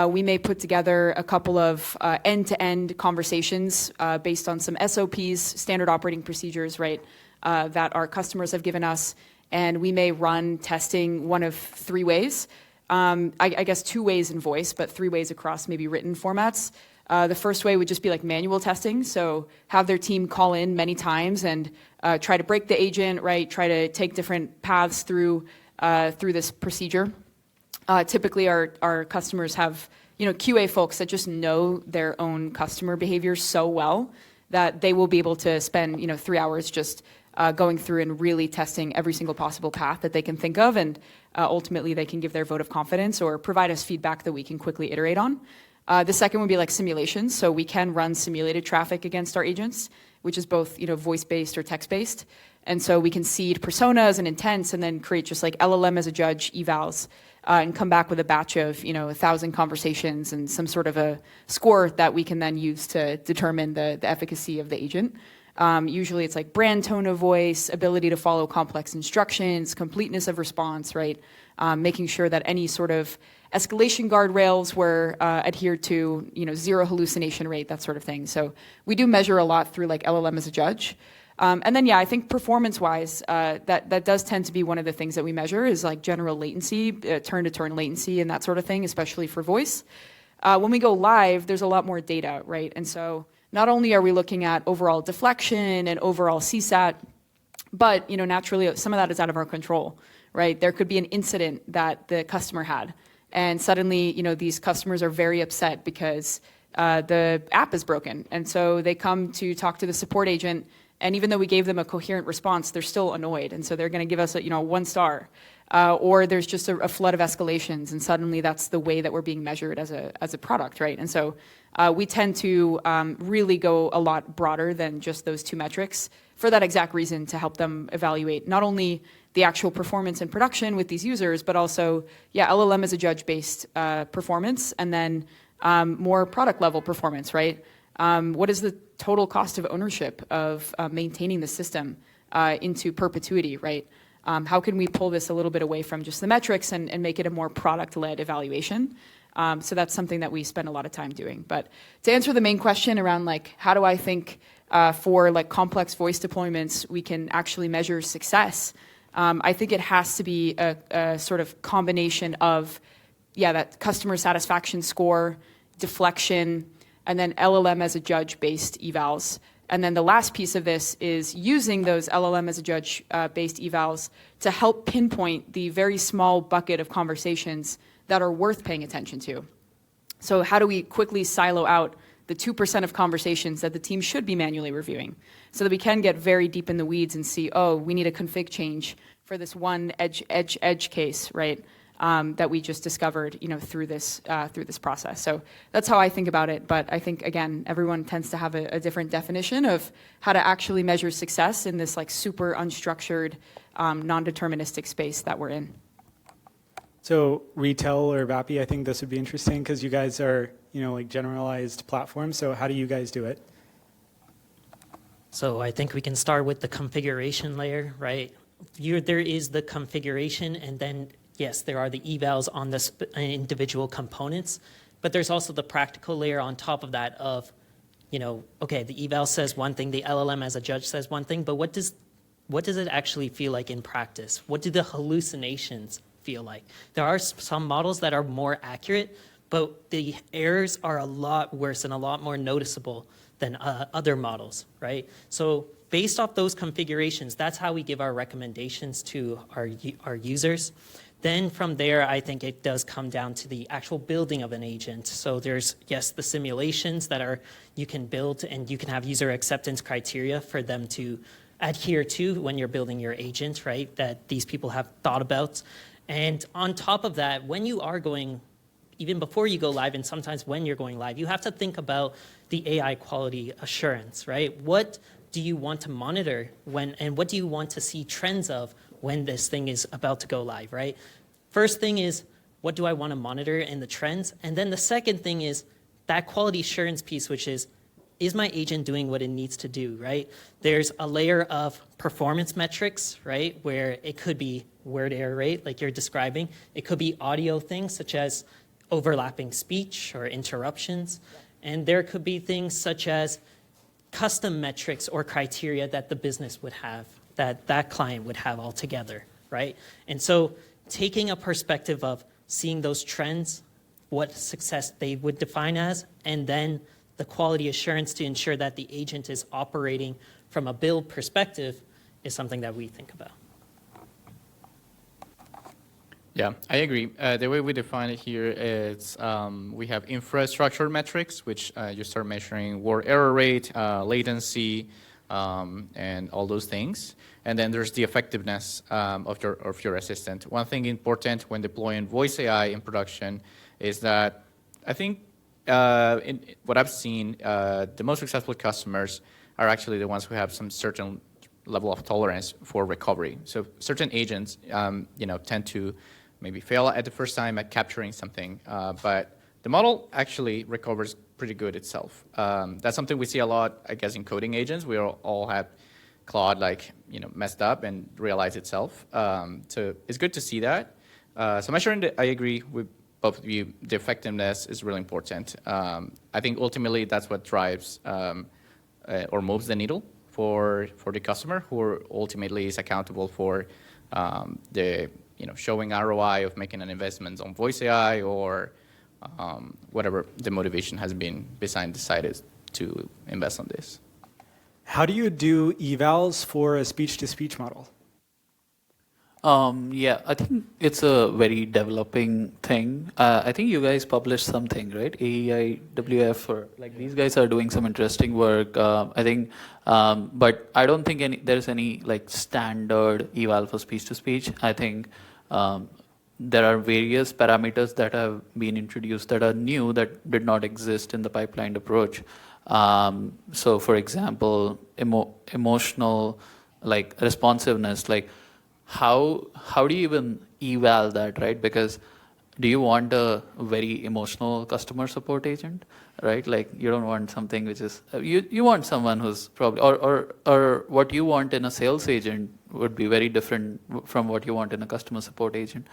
we may put together a couple of end-to-end conversations based on some SOPs, standard operating procedures, right, that our customers have given us. And we may run testing one of three ways. I guess 2 ways in voice, but 3 ways across maybe written formats. The first way would just be manual testing. So have their team call in many times and try to break the agent, right? Try to take different paths through this procedure. Typically, our customers have QA folks that just know their own customer behavior so well that they will be able to spend 3 hours just going through and really testing every single possible path that they can think of, and ultimately they can give their vote of confidence or provide us feedback that we can quickly iterate on. The second would be simulations. So we can run simulated traffic against our agents, which is both voice-based or text-based. And so we can seed personas and intents and then create just LLM as a judge evals and come back with a batch of 1,000 conversations and some sort of a score that we can then use to determine the efficacy of the agent. Usually it's brand tone of voice, ability to follow complex instructions, completeness of response, right? making sure that any sort of escalation guardrails were adhered to, zero hallucination rate, that sort of thing. So we do measure a lot through like LLM as a judge. And then, yeah, I think performance-wise, that does tend to be one of the things that we measure is like general latency, turn-to-turn latency and that sort of thing, especially for voice. When we go live, there's a lot more data, right? And so not only are we looking at overall deflection and overall CSAT, but naturally some of that is out of our control, right? There could be an incident that the customer had, and suddenly these customers are very upset because the app is broken, and so they come to talk to the support agent. And even though we gave them a coherent response, they're still annoyed, and so they're going to give us a 1 star, or there's just a flood of escalations, and suddenly that's the way that we're being measured as a product, right? And so we tend to really go a lot broader than just those 2 metrics for that exact reason, to help them evaluate not only the actual performance in production with these users, but also LLM as a judge-based performance, and then more product level performance, right? What is the total cost of ownership of maintaining the system into perpetuity, right? How can we pull this a little bit away from just the metrics and make it a more product-led evaluation? So that's something that we spend a lot of time doing. But to answer the main question around like, how do I think for like complex voice deployments we can actually measure success? I think it has to be a sort of combination of, that customer satisfaction score, deflection, and then LLM as a judge-based evals. And then the last piece of this is using those LLM as a judge-based evals to help pinpoint the very small bucket of conversations that are worth paying attention to. So how do we quickly silo out the 2% of conversations that the team should be manually reviewing, so that we can get very deep in the weeds and see, we need a config change for this one edge case, right? That we just discovered, through this process. So that's how I think about it. But I think, again, everyone tends to have a different definition of how to actually measure success in this like super unstructured, non-deterministic space that we're in. So Retell or Vapi, I think this would be interesting because you guys are, like generalized platforms. So how do you guys do it? So I think we can start with the configuration layer, right? There is the configuration, and then yes, there are the evals on the individual components, but there's also the practical layer on top of that of, okay, the eval says one thing, the LLM as a judge says one thing, but what does it actually feel like in practice? What do the hallucinations feel like? There are some models that are more accurate, but the errors are a lot worse and a lot more noticeable than other models, right? So based off those configurations, that's how we give our recommendations to our users. Then from there, I think it does come down to the actual building of an agent. So there's, yes, the simulations that you can build, and you can have user acceptance criteria for them to adhere to when you're building your agent, right, that these people have thought about. And on top of that, when you are going, even before you go live, and sometimes when you're going live, you have to think about the AI quality assurance, right? What do you want to monitor and what do you want to see trends of when this thing is about to go live, right? First thing is, what do I want to monitor in the trends? And then the second thing is that quality assurance piece, which is my agent doing what it needs to do, right? There's a layer of performance metrics, right, where it could be word error rate, like you're describing. It could be audio things, such as overlapping speech or interruptions. And there could be things such as custom metrics or criteria that the business would have, that client would have altogether, right? And so taking a perspective of seeing those trends, what success they would define as, and then the quality assurance to ensure that the agent is operating from a build perspective is something that we think about. Yeah, I agree. The way we define it here is we have infrastructure metrics, which you start measuring word error rate, latency, and all those things. And then there's the effectiveness of your assistant. One thing important when deploying voice AI in production is that I think what I've seen, the most successful customers are actually the ones who have some certain level of tolerance for recovery. So certain agents, tend to maybe fail at the first time at capturing something, but the model actually recovers pretty good itself. That's something we see a lot, I guess, in coding agents. We all have Claude messed up and realize itself. So it's good to see that. So measuring I agree with both of you. The effectiveness is really important. I think ultimately that's what drives or moves the needle for the customer, who ultimately is accountable for the showing ROI of making an investment on voice AI or whatever the motivation has been behind decided to invest on this. How do you do evals for a speech-to-speech model? Yeah, I think it's a very developing thing. I think you guys published something, right? AEIWF, or like these guys are doing some interesting work. I think, but I don't think there's any like standard eval for speech to speech. I think there are various parameters that have been introduced that are new that did not exist in the pipelined approach. So, for example, emotional, like responsiveness, like. How do you even eval that, right? Because do you want a very emotional customer support agent, right? Like you don't want something which is you want someone who's probably or what you want in a sales agent would be very different from what you want in a customer support agent.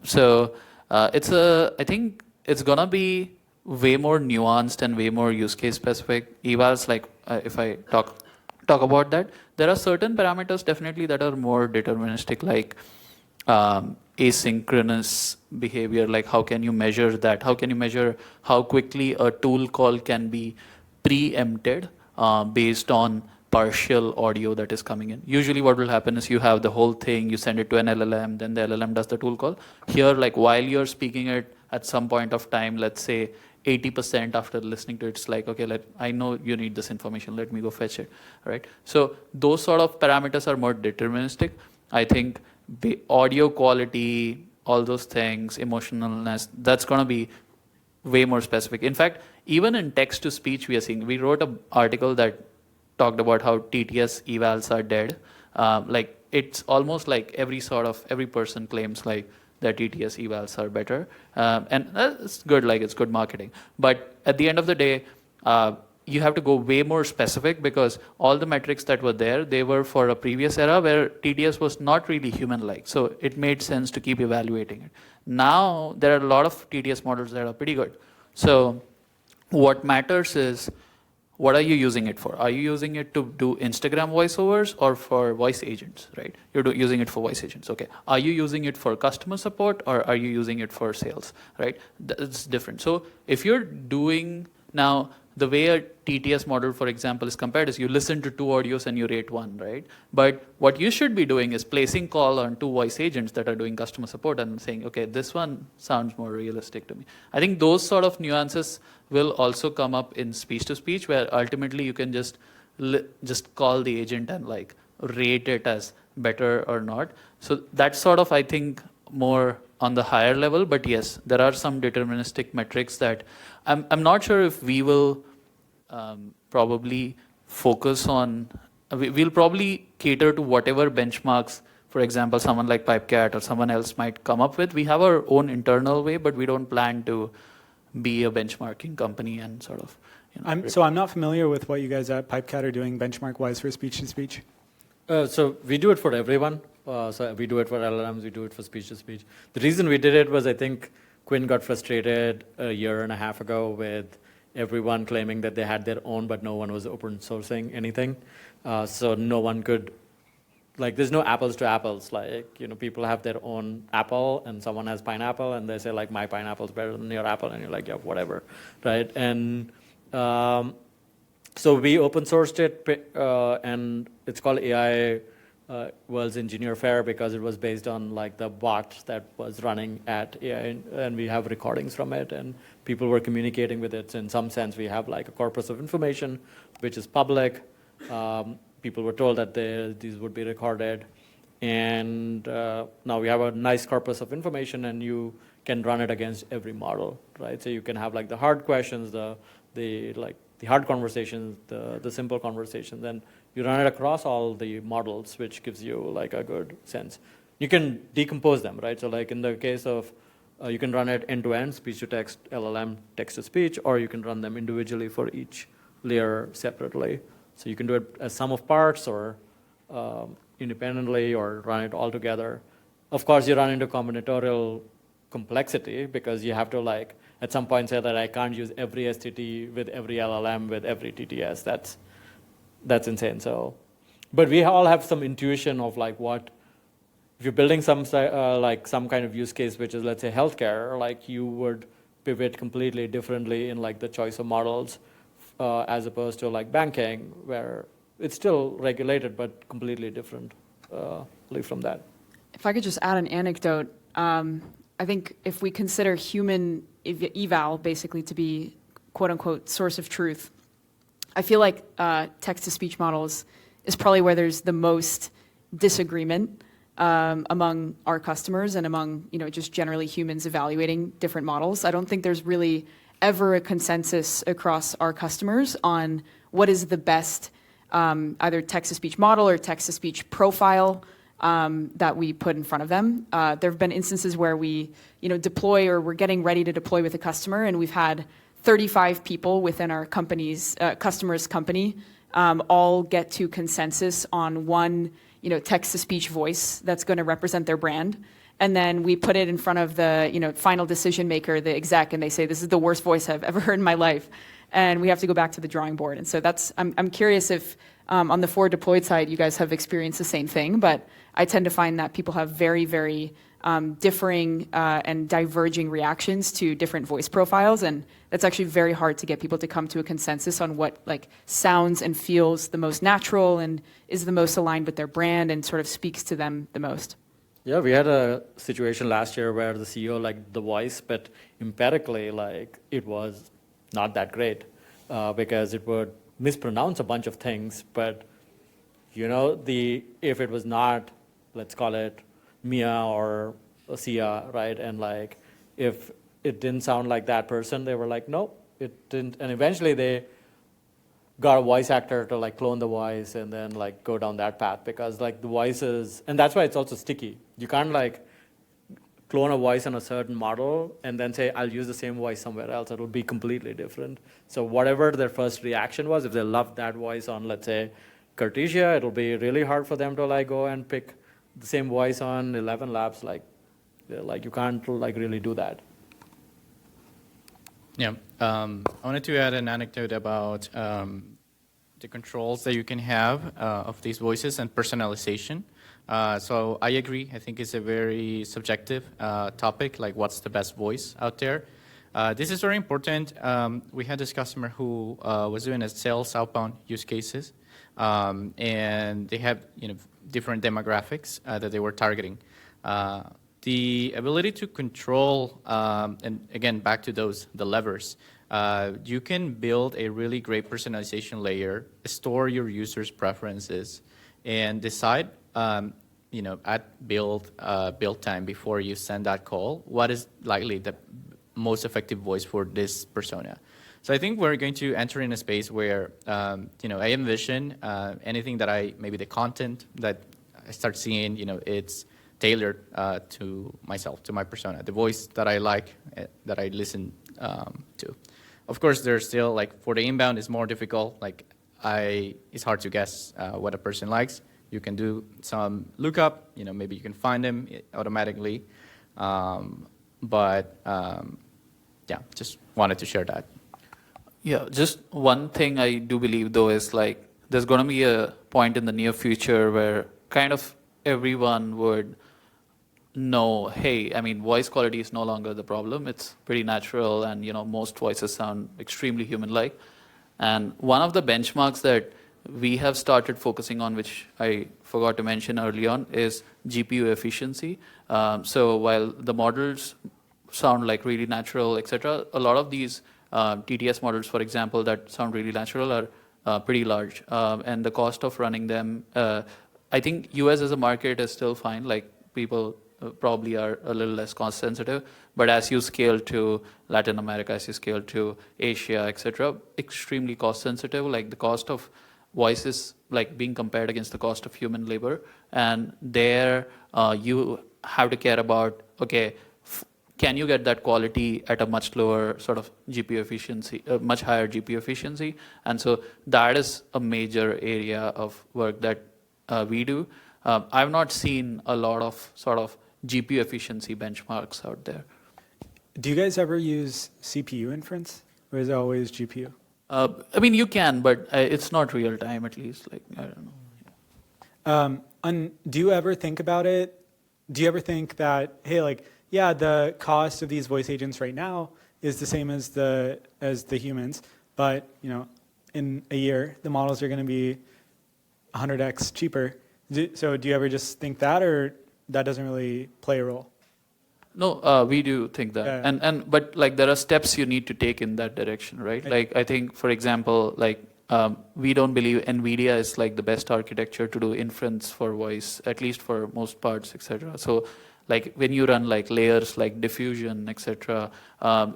So I think it's gonna be way more nuanced and way more use case specific. Evals, like if I talk about that, there are certain parameters definitely that are more deterministic, like asynchronous behavior, like how can you measure that? How can you measure how quickly a tool call can be preempted based on partial audio that is coming in? Usually what will happen is you have the whole thing, you send it to an LLM, then the LLM does the tool call. Here, like while you're speaking it at some point of time, let's say 80% after listening to it, it's like, okay, I know you need this information, let me go fetch it, right? So those sort of parameters are more deterministic. I think the audio quality, all those things, emotionalness, that's going to be way more specific. In fact, even in text to speech, we wrote an article that talked about how TTS evals are dead. Like it's almost like every person claims like their TTS evals are better. And that's good, like it's good marketing. But at the end of the day, you have to go way more specific because all the metrics that were there, they were for a previous era where TTS was not really human-like. So it made sense to keep evaluating it. Now, there are a lot of TTS models that are pretty good. So what matters is, what are you using it for? Are you using it to do Instagram voiceovers or for voice agents, right? You're using it for voice agents, okay. Are you using it for customer support or are you using it for sales, right? That's different. So if you're doing now, the way a TTS model, for example, is compared is you listen to 2 audios and you rate 1, right? But what you should be doing is placing call on 2 voice agents that are doing customer support and saying, okay, this one sounds more realistic to me. I think those sort of nuances will also come up in speech to speech, where ultimately you can just call the agent and like rate it as better or not. So that's sort of, I think, more on the higher level. But yes, there are some deterministic metrics that I'm not sure if we will probably focus on. We'll probably cater to whatever benchmarks, for example, someone like Pipecat or someone else might come up with. We have our own internal way, but we don't plan to be a benchmarking company and sort of. So I'm not familiar with what you guys at Pipecat are doing benchmark-wise for speech-to-speech. So we do it for everyone. So we do it for LLMs, we do it for speech-to-speech. The reason we did it was I think Quinn got frustrated a year and a half ago with everyone claiming that they had their own, but no one was open sourcing anything. So no one could, like there's no apples to apples. Like, people have their own apple and someone has pineapple and they say like, my pineapple's better than your apple. And you're like, yeah, whatever, right? And so we open sourced it and it's called AI World's Engineer Fair because it was based on like the bot that was running at AI, and we have recordings from it and people were communicating with it. So in some sense, we have like a corpus of information which is public. People were told that these would be recorded, and now we have a nice corpus of information, and you can run it against every model, right? So you can have like the hard questions, the hard conversations, the simple conversations, then you run it across all the models, which gives you like a good sense. You can decompose them, right? So like in the case of, you can run it end-to-end, speech-to-text, LLM, text-to-speech, or you can run them individually for each layer separately. So you can do it as sum of parts or independently or run it all together. Of course, you run into combinatorial complexity because you have to like at some point say that I can't use every STT with every LLM with every TTS. That's insane. So, but we all have some intuition of like what if you're building some like some kind of use case, which is let's say healthcare, like you would pivot completely differently in like the choice of models as opposed to like banking, where it's still regulated but completely different from that. If I could just add an anecdote, I think if we consider human eval basically to be quote unquote source of truth, I feel like text-to-speech models is probably where there's the most disagreement among our customers and among just generally humans evaluating different models. I don't think there's really ever a consensus across our customers on what is the best either text-to-speech model or text-to-speech profile that we put in front of them. There have been instances where we deploy or we're getting ready to deploy with a customer, and we've had 35 people within our customer's company all get to consensus on one text-to-speech voice that's going to represent their brand. And then we put it in front of the final decision maker, the exec, and they say, this is the worst voice I've ever heard in my life. And we have to go back to the drawing board. And so I'm curious if on the forward deployed side, you guys have experienced the same thing, but I tend to find that people have very, very differing and diverging reactions to different voice profiles. And that's actually very hard to get people to come to a consensus on what like sounds and feels the most natural and is the most aligned with their brand and sort of speaks to them the most. Yeah, we had a situation last year where the CEO liked the voice, but empirically, like it was not that great because it would mispronounce a bunch of things. But if it was not, let's call it Mia or Sia, right? And like if it didn't sound like that person, they were like, no, it didn't. And eventually they got a voice actor to like clone the voice and then like go down that path because like the voices, and that's why it's also sticky. You can't like clone a voice on a certain model and then say, I'll use the same voice somewhere else. It will be completely different. So whatever their first reaction was, if they loved that voice on, let's say, Cartesia, it'll be really hard for them to like go and pick the same voice on 11 labs. Like you can't like really do that. Yeah, I wanted to add an anecdote about the controls that you can have of these voices and personalization. So I agree. I think it's a very subjective topic, like what's the best voice out there. This is very important. We had this customer who was doing a sales outbound use cases, and they have different demographics that they were targeting. The ability to control, and again, back to the levers, you can build a really great personalization layer, store your users' preferences, and decide, at build time before you send that call, what is likely the most effective voice for this persona. So I think we're going to enter in a space where, I envision anything that maybe the content that I start seeing, it's tailored to myself, to my persona, the voice that I like, that I listen to. Of course, there's still, like, for the inbound, it's more difficult. Like, it's hard to guess what a person likes. You can do some lookup, maybe you can find them automatically. Just wanted to share that. Yeah, just one thing I do believe, though, is like there's going to be a point in the near future where kind of everyone would know, hey, I mean, voice quality is no longer the problem. It's pretty natural, and most voices sound extremely human-like. And one of the benchmarks that we have started focusing on, which I forgot to mention early on, is GPU efficiency. So while the models sound like really natural, etc., a lot of these TTS models, for example, that sound really natural are pretty large. And the cost of running them, I think US as a market is still fine. Like people probably are a little less cost sensitive. But as you scale to Latin America, as you scale to Asia, etc., extremely cost sensitive. Like the cost of voice is like being compared against the cost of human labor. And there you have to care about, okay, can you get that quality at a much lower sort of GPU efficiency, much higher GPU efficiency? And so that is a major area of work that we do. I've not seen a lot of sort of GPU efficiency benchmarks out there. Do you guys ever use CPU inference, or is it always GPU? I mean, you can, but it's not real time, at least. Like, I don't know. Do you ever think about it? Do you ever think that, hey, like, yeah, the cost of these voice agents right now is the same as the humans, but in a year the models are going to be 100x cheaper. So do you ever just think that, or that doesn't really play a role? No, we do think that, Yeah. but like there are steps you need to take in that direction, right? Like I think, for example, like we don't believe NVIDIA is like the best architecture to do inference for voice, at least for most parts, etc. So, like when you run like layers like diffusion, etc.,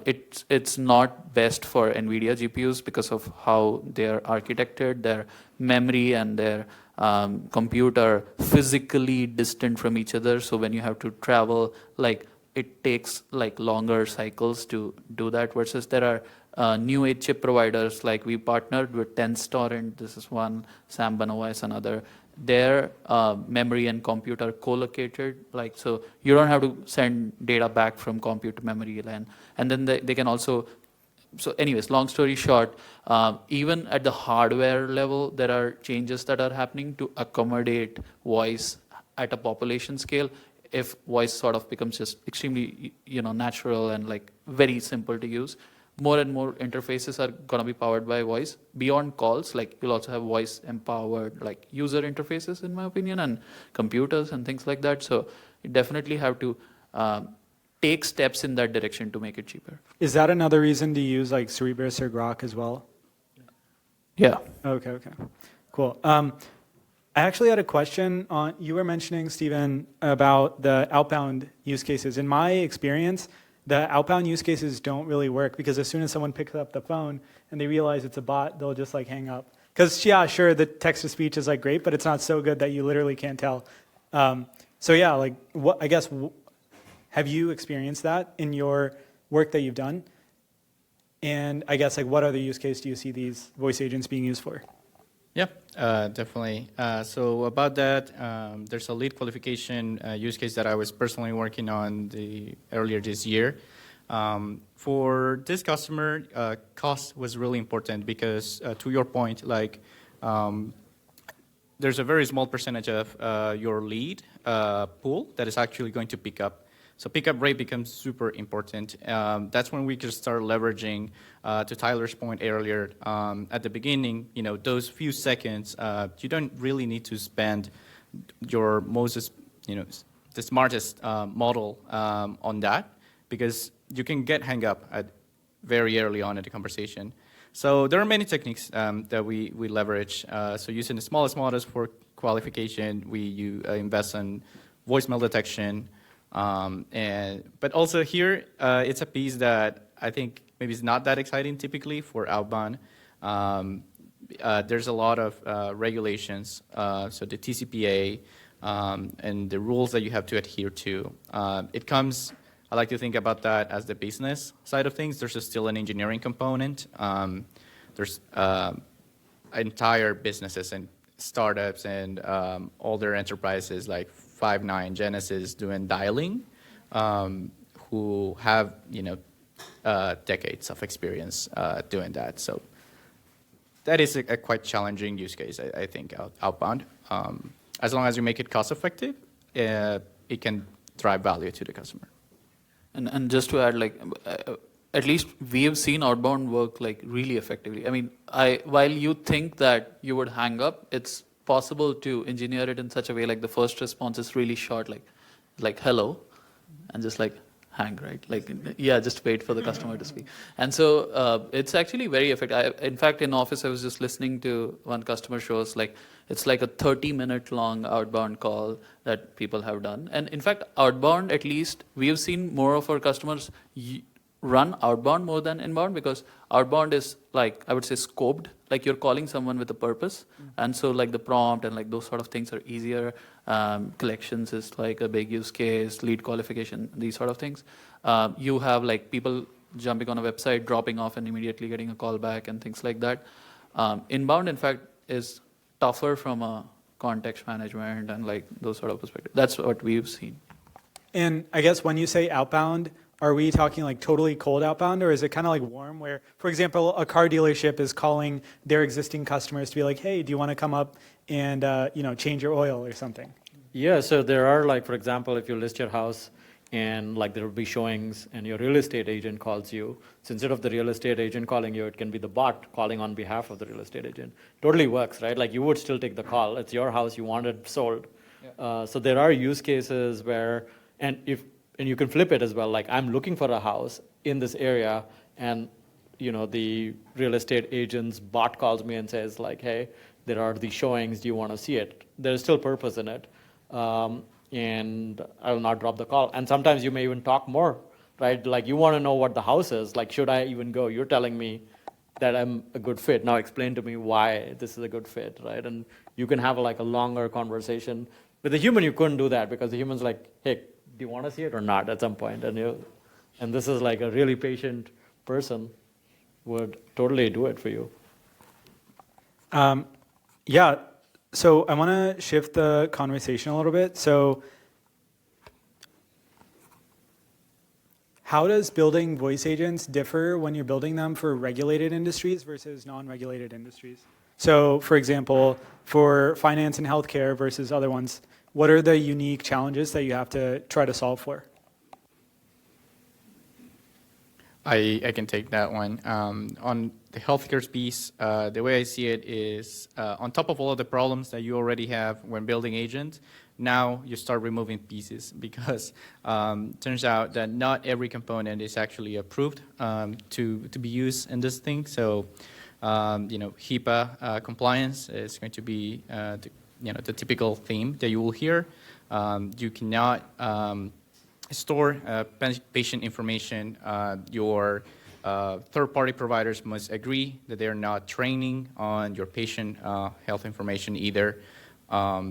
it's not best for NVIDIA GPUs because of how they are architected, their memory and their compute are physically distant from each other. So when you have to travel, like it takes like longer cycles to do that, versus there are new age chip providers, like we partnered with Tenstorrent, this is one, Sam Banova is another. Their memory and compute are co-located, like so you don't have to send data back from compute to memory LAN. And then they can also, so anyways, long story short, even at the hardware level, there are changes that are happening to accommodate voice at a population scale. If voice sort of becomes just extremely, natural and like very simple to use, more and more interfaces are going to be powered by voice. Beyond calls, like you'll also have voice empowered like user interfaces, in my opinion, and computers and things like that. So you definitely have to take steps in that direction to make it cheaper. Is that another reason to use like Cerebras or Grok as well? Yeah. Okay, cool. I actually had a question on, you were mentioning, Stephen, about the outbound use cases. In my experience, the outbound use cases don't really work because as soon as someone picks up the phone and they realize it's a bot, they'll just like hang up. Because yeah, sure, the text to speech is like great, but it's not so good that you literally can't tell. So yeah, like what, I guess, have you experienced that in your work that you've done? And I guess like what other use case do you see these voice agents being used for? Yeah, definitely. So about that, there's a lead qualification use case that I was personally working on earlier this year. For this customer, cost was really important because, to your point, like there's a very small percentage of your lead pool that is actually going to pick up. So pickup rate becomes super important. That's when we can start leveraging, to Tyler's point earlier, at the beginning, those few seconds, you don't really need to spend your most, the smartest model on that, because you can get hang up at very early on in the conversation. So there are many techniques that we leverage. So using the smallest models for qualification, we invest in voicemail detection. But also here, it's a piece that I think maybe is not that exciting typically for outbound. There's a lot of regulations, so the TCPA and the rules that you have to adhere to. I like to think about that as the business side of things. There's still an engineering component. There's entire businesses and startups and older enterprises like Five9, Genesis doing dialing, who have decades of experience doing that. So that is a quite challenging use case, I think, outbound. As long as you make it cost effective, it can drive value to the customer. And just to add, like, at least we have seen outbound work like really effectively. I mean, while you think that you would hang up, it's possible to engineer it in such a way like the first response is really short, like hello, and just like hang, right? Like, yeah, just wait for the customer to speak. And so it's actually very effective. In fact, in office, I was just listening to one customer show us, like, it's like a 30-minute long outbound call that people have done. And in fact, outbound, at least, we have seen more of our customers run outbound more than inbound, because outbound is like, I would say, scoped, like you're calling someone with a purpose. And so like the prompt and like those sort of things are easier. Collections is like a big use case, lead qualification, these sort of things. You have like people jumping on a website, dropping off and immediately getting a call back and things like that. Inbound, in fact, is tougher from a context management and like those sort of perspective. That's what we've seen. And I guess when you say outbound, are we talking like totally cold outbound, or is it kind of like warm where, for example, a car dealership is calling their existing customers to be like, hey, do you want to come up and change your oil or something? Yeah, so there are like, for example, if you list your house and like there will be showings and your real estate agent calls you, so instead of the real estate agent calling you, it can be the bot calling on behalf of the real estate agent. Totally works, right? Like you would still take the call. It's your house, you want it sold. Yeah. So there are use cases where, and you can flip it as well, like I'm looking for a house in this area and the real estate agent's bot calls me and says like, hey, there are these showings, do you want to see it? There's still purpose in it. And I will not drop the call. And sometimes you may even talk more, right? Like you want to know what the house is. Like, should I even go? You're telling me that I'm a good fit. Now explain to me why this is a good fit, right? And you can have like a longer conversation. With a human, you couldn't do that because the human's like, hey, do you want to see it or not at some point? And this is like a really patient person would totally do it for you. Yeah. So I want to shift the conversation a little bit. So how does building voice agents differ when you're building them for regulated industries versus non-regulated industries? So for example, for finance and healthcare versus other ones, what are the unique challenges that you have to try to solve for? I can take that one. On the healthcare piece, the way I see it is on top of all of the problems that you already have when building agents, now you start removing pieces because turns out that not every component is actually approved to be used in this thing. So, HIPAA compliance is going to be the typical theme that you will hear. You cannot store patient information. Your third-party providers must agree that they're not training on your patient health information either.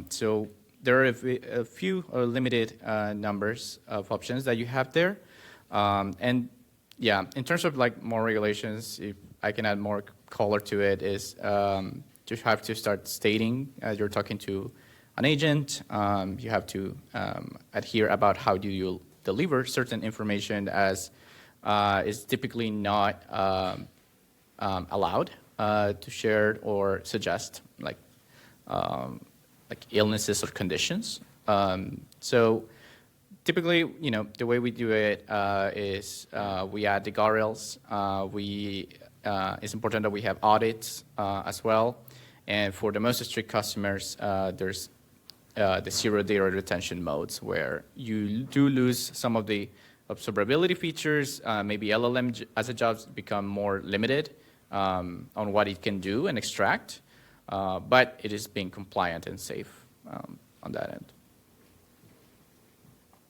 So there are a few limited numbers of options that you have there. And yeah, in terms of like more regulations, if I can add more color to it, is you have to start stating as you're talking to an agent, you have to adhere about how do you deliver certain information as is typically not allowed to share or suggest like illnesses or conditions. So typically, the way we do it is we add the guardrails. It's important that we have audits as well. And for the most strict customers, there's the zero data retention modes where you do lose some of the observability features. Maybe LLM as a job become more limited on what it can do and extract, but it is being compliant and safe on that end.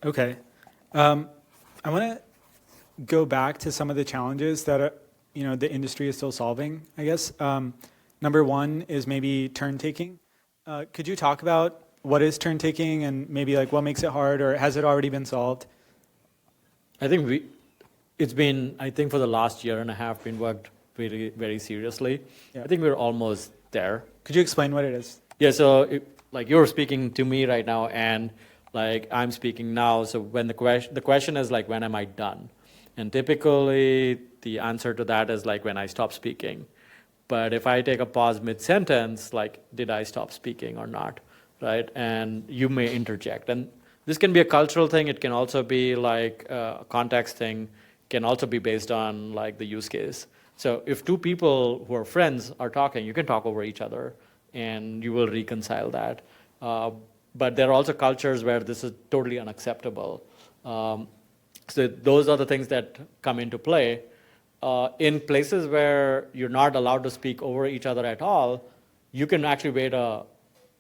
Okay. I want to go back to some of the challenges that the industry is still solving, I guess. Number one is maybe turn taking. Could you talk about what is turn taking and maybe like what makes it hard, or has it already been solved? I think it's been, for the last year and a half, been worked very, very seriously. Yeah. I think we're almost there. Could you explain what it is? Yeah, so like you're speaking to me right now and like I'm speaking now. So when the question is like, when am I done? And typically the answer to that is like when I stop speaking. But if I take a pause mid-sentence, like did I stop speaking or not, right? And you may interject. And this can be a cultural thing. It can also be like a context thing. Can also be based on like the use case. So if two people who are friends are talking, you can talk over each other and you will reconcile that. But there are also cultures where this is totally unacceptable. So those are the things that come into play. In places where you're not allowed to speak over each other at all, you can actually wait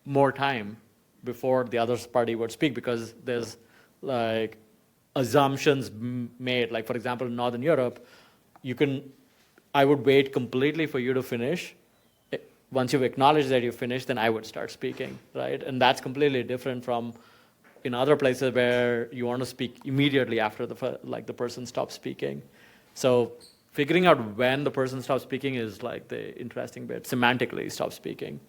more time before the other party would speak because there's like assumptions made. Like for example, in Northern Europe, I would wait completely for you to finish. Once you've acknowledged that you finished, then I would start speaking, right? And that's completely different from in other places where you want to speak immediately after the person stops speaking. So figuring out when the person stops speaking is like the interesting bit. Semantically stop speaking.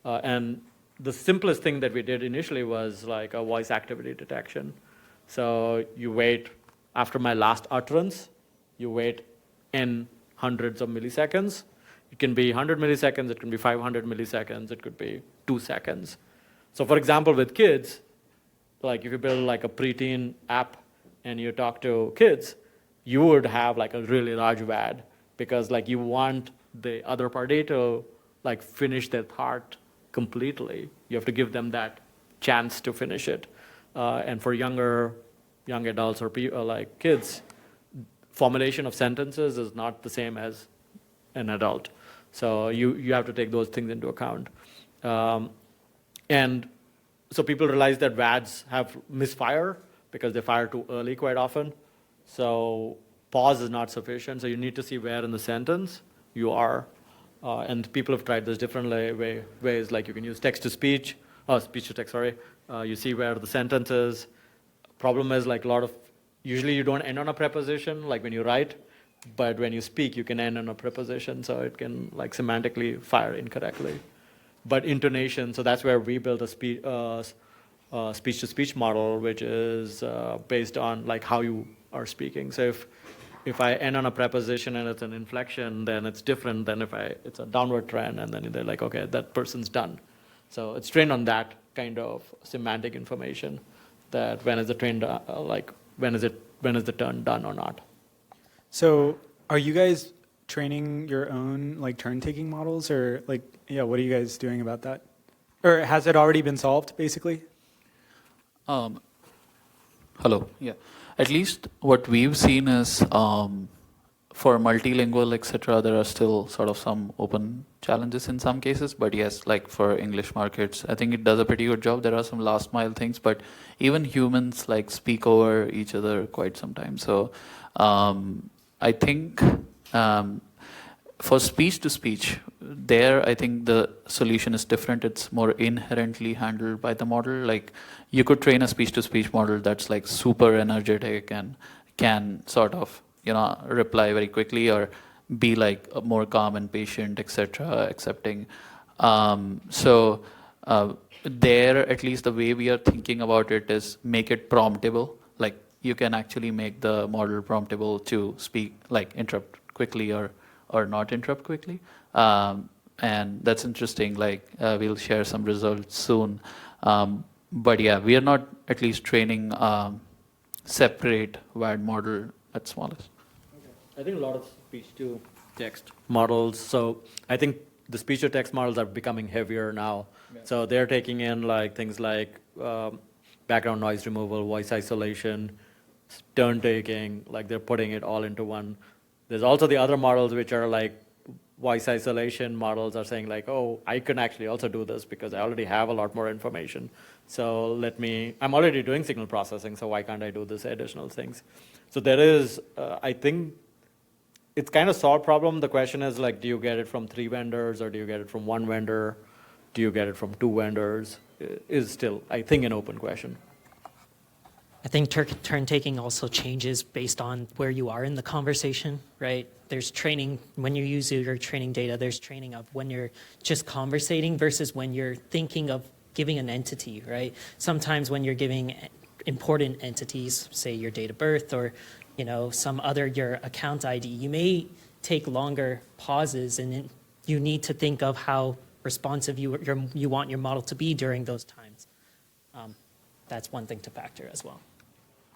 And the simplest thing that we did initially was like a voice activity detection. So you wait after my last utterance, you wait n hundreds of milliseconds. It can be 100 milliseconds, it can be 500 milliseconds, it could be 2 seconds. So for example, with kids, like if you build like a preteen app and you talk to kids, you would have like a really large VAD because like you want the other party to like finish their thought completely. You have to give them that chance to finish it. And for young adults or like kids, formulation of sentences is not the same as an adult. So you have to take those things into account. And so people realize that VADs have misfire because they fire too early quite often. So pause is not sufficient. So you need to see where in the sentence you are. And people have tried this different ways, like you can use text to speech, speech to text, sorry. You see where the sentence is. Problem is like usually you don't end on a preposition, like when you write, but when you speak, you can end on a preposition, so it can like semantically fire incorrectly. But intonation, so that's where we built a speech-to-speech model, which is based on like how you are speaking. So if I end on a preposition and it's an inflection, then it's different than if it's a downward trend, and then they're like, okay, that person's done. So it's trained on that kind of semantic information. That when is the train when is the turn done or not? So are you guys training your own like turn-taking models, or like, yeah, what are you guys doing about that? Or has it already been solved, basically? Hello. Yeah. At least what we've seen is for multilingual, etc., there are still sort of some open challenges in some cases. But yes, like for English markets, I think it does a pretty good job. There are some last mile things, but even humans like speak over each other quite sometimes. So I think for speech to speech, there I think the solution is different. It's more inherently handled by the model. Like you could train a speech to speech model that's like super energetic and can sort of reply very quickly or be like more calm and patient, etc., accepting. So there, at least the way we are thinking about it is make it promptable. Like you can actually make the model promptable to speak, like interrupt quickly or not interrupt quickly. And that's interesting. Like we'll share some results soon. But yeah, we are not at least training separate WAD model at smallest. I think a lot of speech-to-text models. So I think the speech-to-text models are becoming heavier now. Yeah. So they're taking in like things like background noise removal, voice isolation, turn taking. Like they're putting it all into one. There's also the other models which are like voice isolation models are saying like, oh, I can actually also do this because I already have a lot more information. So I'm already doing signal processing, so why can't I do this additional things? So there is, I think, it's kind of solved problem. The question is like, do you get it from 3 vendors or do you get it from 1 vendor? Do you get it from 2 vendors? Is still, I think, an open question. I think turn taking also changes based on where you are in the conversation, right? There's training, when you use your training data, there's training of when you're just conversating versus when you're thinking of giving an entity, right? Sometimes when you're giving important entities, say your date of birth or some other, your account ID, you may take longer pauses and you need to think of how responsive you want your model to be during those times. That's one thing to factor as well.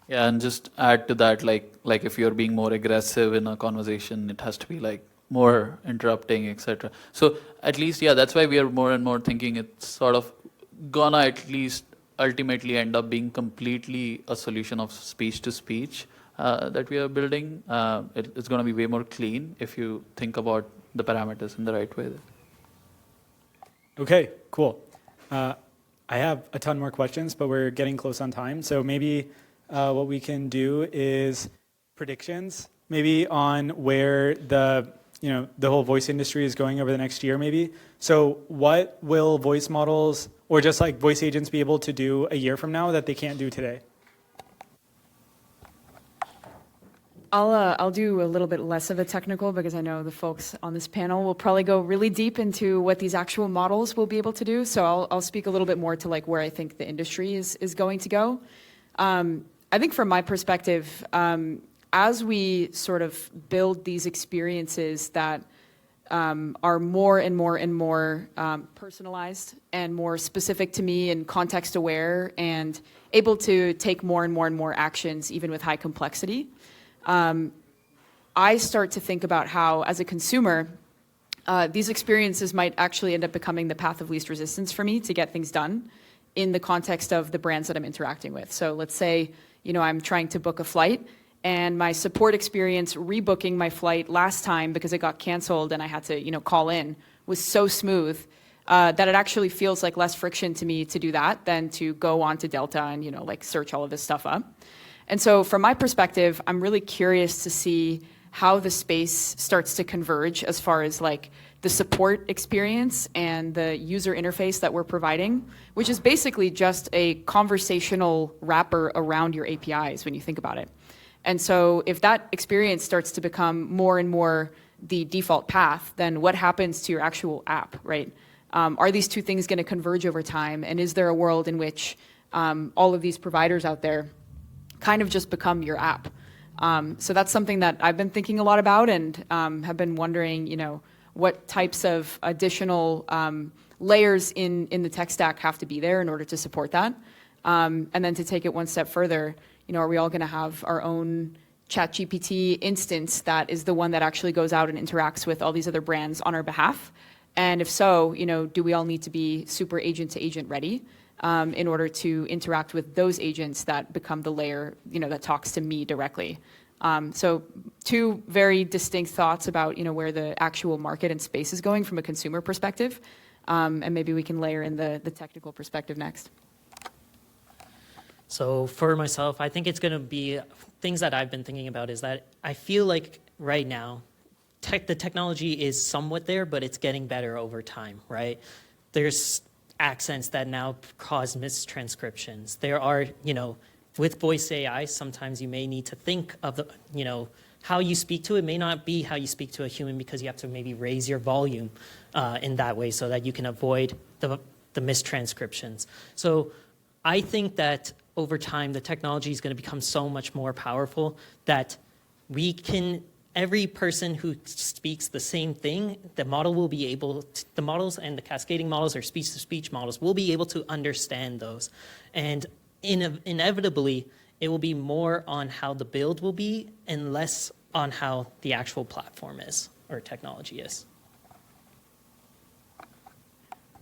Yeah, and just add to that, like if you're being more aggressive in a conversation, it has to be like more interrupting, etc. So at least, yeah, that's why we are more and more thinking it's sort of gonna at least ultimately end up being completely a solution of speech to speech that we are building. It's gonna be way more clean if you think about the parameters in the right way. Okay, cool. I have a ton more questions, but we're getting close on time. So maybe what we can do is predictions, maybe on where the whole voice industry is going over the next year, maybe. So what will voice models or just like voice agents be able to do a year from now that they can't do today? I'll do a little bit less of a technical because I know the folks on this panel will probably go really deep into what these actual models will be able to do. So I'll speak a little bit more to like where I think the industry is going to go. I think from my perspective, as we sort of build these experiences that are more and more and more personalized and more specific to me and context aware and able to take more and more and more actions, even with high complexity, I start to think about how, as a consumer, these experiences might actually end up becoming the path of least resistance for me to get things done in the context of the brands that I'm interacting with. So let's say, I'm trying to book a flight, and my support experience rebooking my flight last time because it got canceled and I had to, call in was so smooth that it actually feels like less friction to me to do that than to go on to Delta and, search all of this stuff up. And so from my perspective, I'm really curious to see how the space starts to converge as far as the support experience and the user interface that we're providing, which is basically just a conversational wrapper around your APIs when you think about it. And so if that experience starts to become more and more the default path, then what happens to your actual app, right? Are these two things going to converge over time? And is there a world in which all of these providers out there kind of just become your app? So that's something that I've been thinking a lot about and have been wondering, what types of additional layers in the tech stack have to be there in order to support that. And then to take it one step further, are we all going to have our own ChatGPT instance that is the one that actually goes out and interacts with all these other brands on our behalf? And if so, do we all need to be super agent to agent ready in order to interact with those agents that become the layer, that talks to me directly? So two very distinct thoughts about, where the actual market and space is going from a consumer perspective. And maybe we can layer in the technical perspective next. So for myself, I think it's going to be things that I've been thinking about is that I feel like right now, the technology is somewhat there, but it's getting better over time, right? There's accents that now cause mistranscriptions. There are, with voice AI, sometimes you may need to think of the, how you speak to it may not be how you speak to a human because you have to maybe raise your volume in that way so that you can avoid the mistranscriptions. So I think that over time, the technology is going to become so much more powerful that every person who speaks the same thing, the model will be able to, the models and the cascading models or speech-to-speech models will be able to understand those. And inevitably, it will be more on how the build will be and less on how the actual platform is or technology is.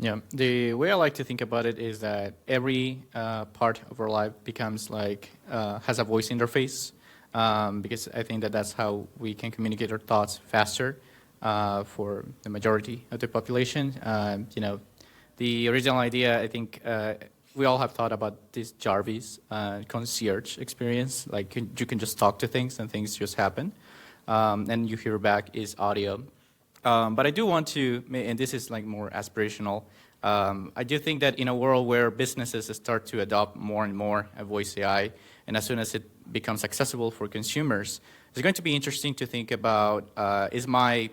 Yeah, the way I like to think about it is that every part of our life becomes has a voice interface because I think that that's how we can communicate our thoughts faster for the majority of the population. The original idea, I think we all have thought about this Jarvis concierge experience. You can just talk to things and things just happen. And you hear back is audio. But I do want to, and this is more aspirational, I do think that in a world where businesses start to adopt more and more voice AI, and as soon as it becomes accessible for consumers, it's going to be interesting to think about, is my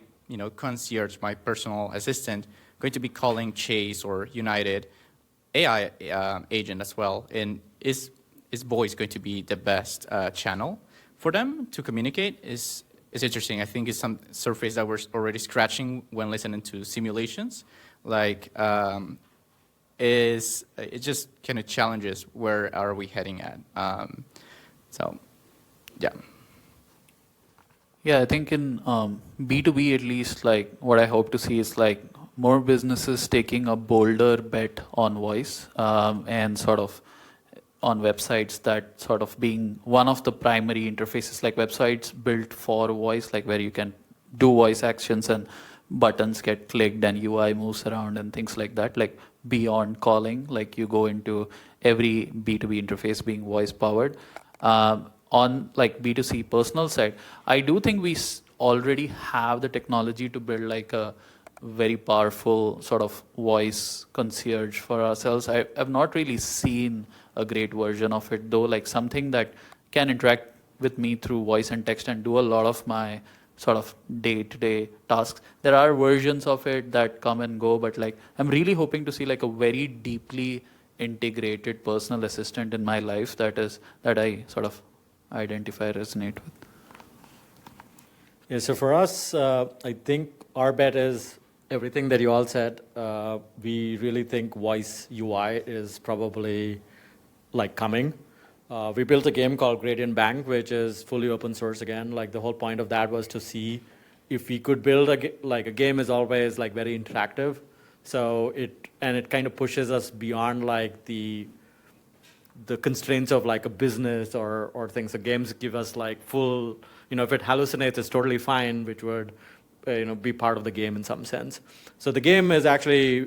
concierge, my personal assistant, going to be calling Chase or United AI agent as well? And is voice going to be the best channel for them to communicate? Is interesting. I think it's some surface that we're already scratching when listening to simulations. It just kind of challenges where are we heading at. Yeah. Yeah, I think in B2B at least, what I hope to see is more businesses taking a bolder bet on voice and sort of on websites that sort of being one of the primary interfaces, like websites built for voice, where you can do voice actions and buttons get clicked and UI moves around and things like that, beyond calling, you go into every B2B interface being voice powered. On B2C personal side, I do think we already have the technology to build a very powerful sort of voice concierge for ourselves. I've not really seen a great version of it, though, something that can interact with me through voice and text and do a lot of my sort of day-to-day tasks. There are versions of it that come and go, but I'm really hoping to see a very deeply integrated personal assistant in my life that I sort of identify, resonate with. Yeah, so for us, I think our bet is everything that you all said. We really think voice UI is probably like coming. We built a game called Gradient Bank, which is fully open source again. Like the whole point of that was to see if we could build a game is always like very interactive. So it kind of pushes us beyond like the constraints of like a business or things. The games give us like full, if it hallucinates, it's totally fine, which would be part of the game in some sense. So the game is actually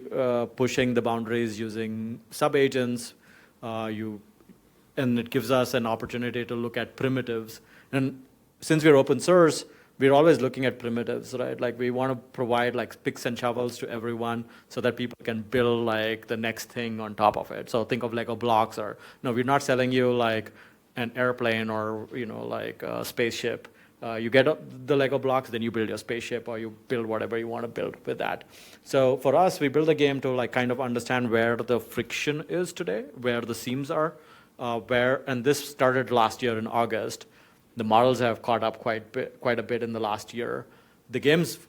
pushing the boundaries using sub-agents. And it gives us an opportunity to look at primitives. And since we're open source, we're always looking at primitives, right? Like we want to provide like picks and shovels to everyone so that people can build like the next thing on top of it. So think of Lego blocks we're not selling you like an airplane or, like a spaceship. You get the Lego blocks, then you build your spaceship or you build whatever you want to build with that. So for us, we build a game to like kind of understand where the friction is today, where the seams are, and this started last year in August. The models have caught up quite a bit in the last year. The game's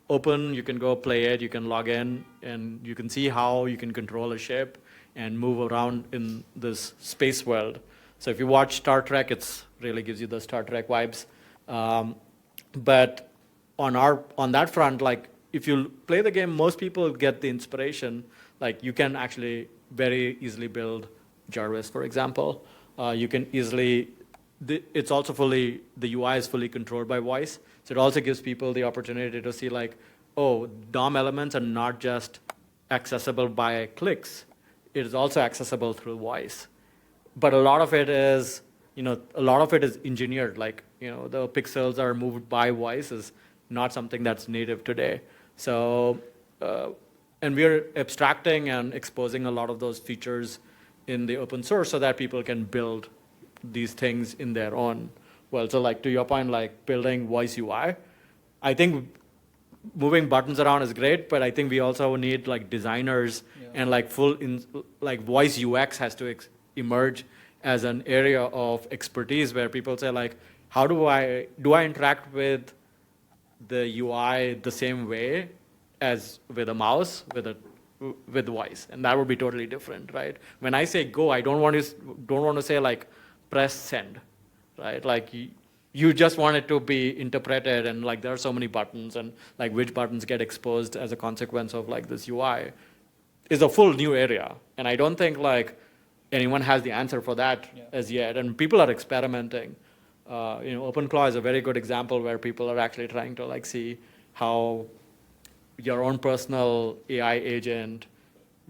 open, you can go play it, you can log in, and you can see how you can control a ship and move around in this space world. So if you watch Star Trek, it really gives you the Star Trek vibes. But on that front, like if you play the game, most people get the inspiration. Like you can actually very easily build Jarvis, for example. You can easily, it's also the UI is fully controlled by voice. So it also gives people the opportunity to see like, oh, DOM elements are not just accessible by clicks. It is also accessible through voice. But a lot of it is, engineered. Like, the pixels are moved by voice is not something that's native today. So, and we're abstracting and exposing a lot of those features in the open source so that people can build these things in their own. Well, so like to your point, like building voice UI, I think moving buttons around is great, but I think we also need like designers and like like voice UX has to emerge as an area of expertise where people say like, how do I interact with the UI the same way as with a mouse, with voice, and that would be totally different, right? When I say go, I don't want to say like press send, right? Like you just want it to be interpreted, and like there are so many buttons, and like which buttons get exposed as a consequence of like this UI is a full new area, and I don't think like anyone has the answer for that as yet, and people are experimenting. OpenClaw is a very good example where people are actually trying to like see how your own personal AI agent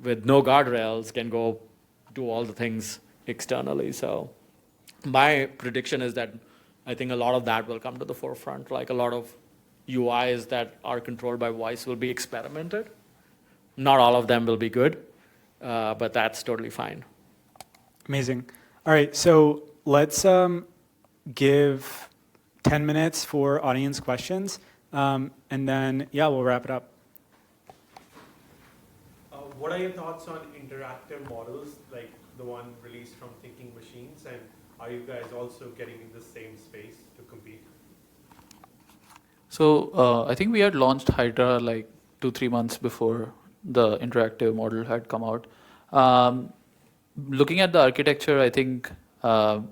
with no guardrails can go do all the things externally. So my prediction is that I think a lot of that will come to the forefront. Like a lot of UIs that are controlled by voice will be experimented. Not all of them will be good, but that's totally fine. Amazing. All right, so let's give 10 minutes for audience questions, and then, we'll wrap it up. What are your thoughts on interactive models, like the one released from Thinking Machines, and are you guys also getting in the same space to compete? So I think we had launched Hydra like 2-3 months before the interactive model had come out. Looking at the architecture, I think, so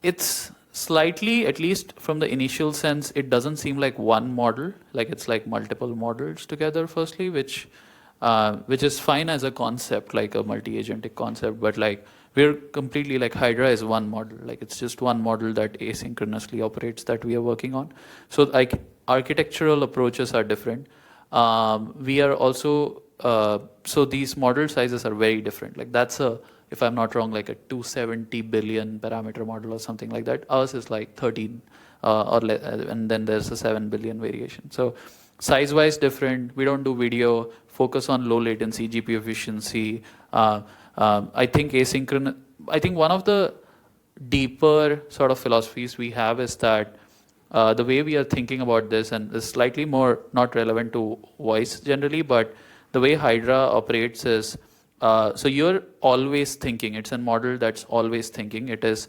it's slightly, at least from the initial sense, it doesn't seem like one model, like it's like multiple models together firstly, which is fine as a concept, like a multi-agentic concept, but like we're completely like Hydra is one model, like it's just one model that asynchronously operates that we are working on. So like architectural approaches are different. We are also, so these model sizes are very different. Like that's if I'm not wrong, like a 270 billion parameter model or something like that. Ours is like 13, and then there's a 7 billion variation. So size-wise different. We don't do video. Focus on low latency, GPU efficiency. I think asynchronous. I think one of the deeper sort of philosophies we have is that the way we are thinking about this, and is slightly more not relevant to voice generally, but the way Hydra operates is, so you're always thinking. It's a model that's always thinking. It is,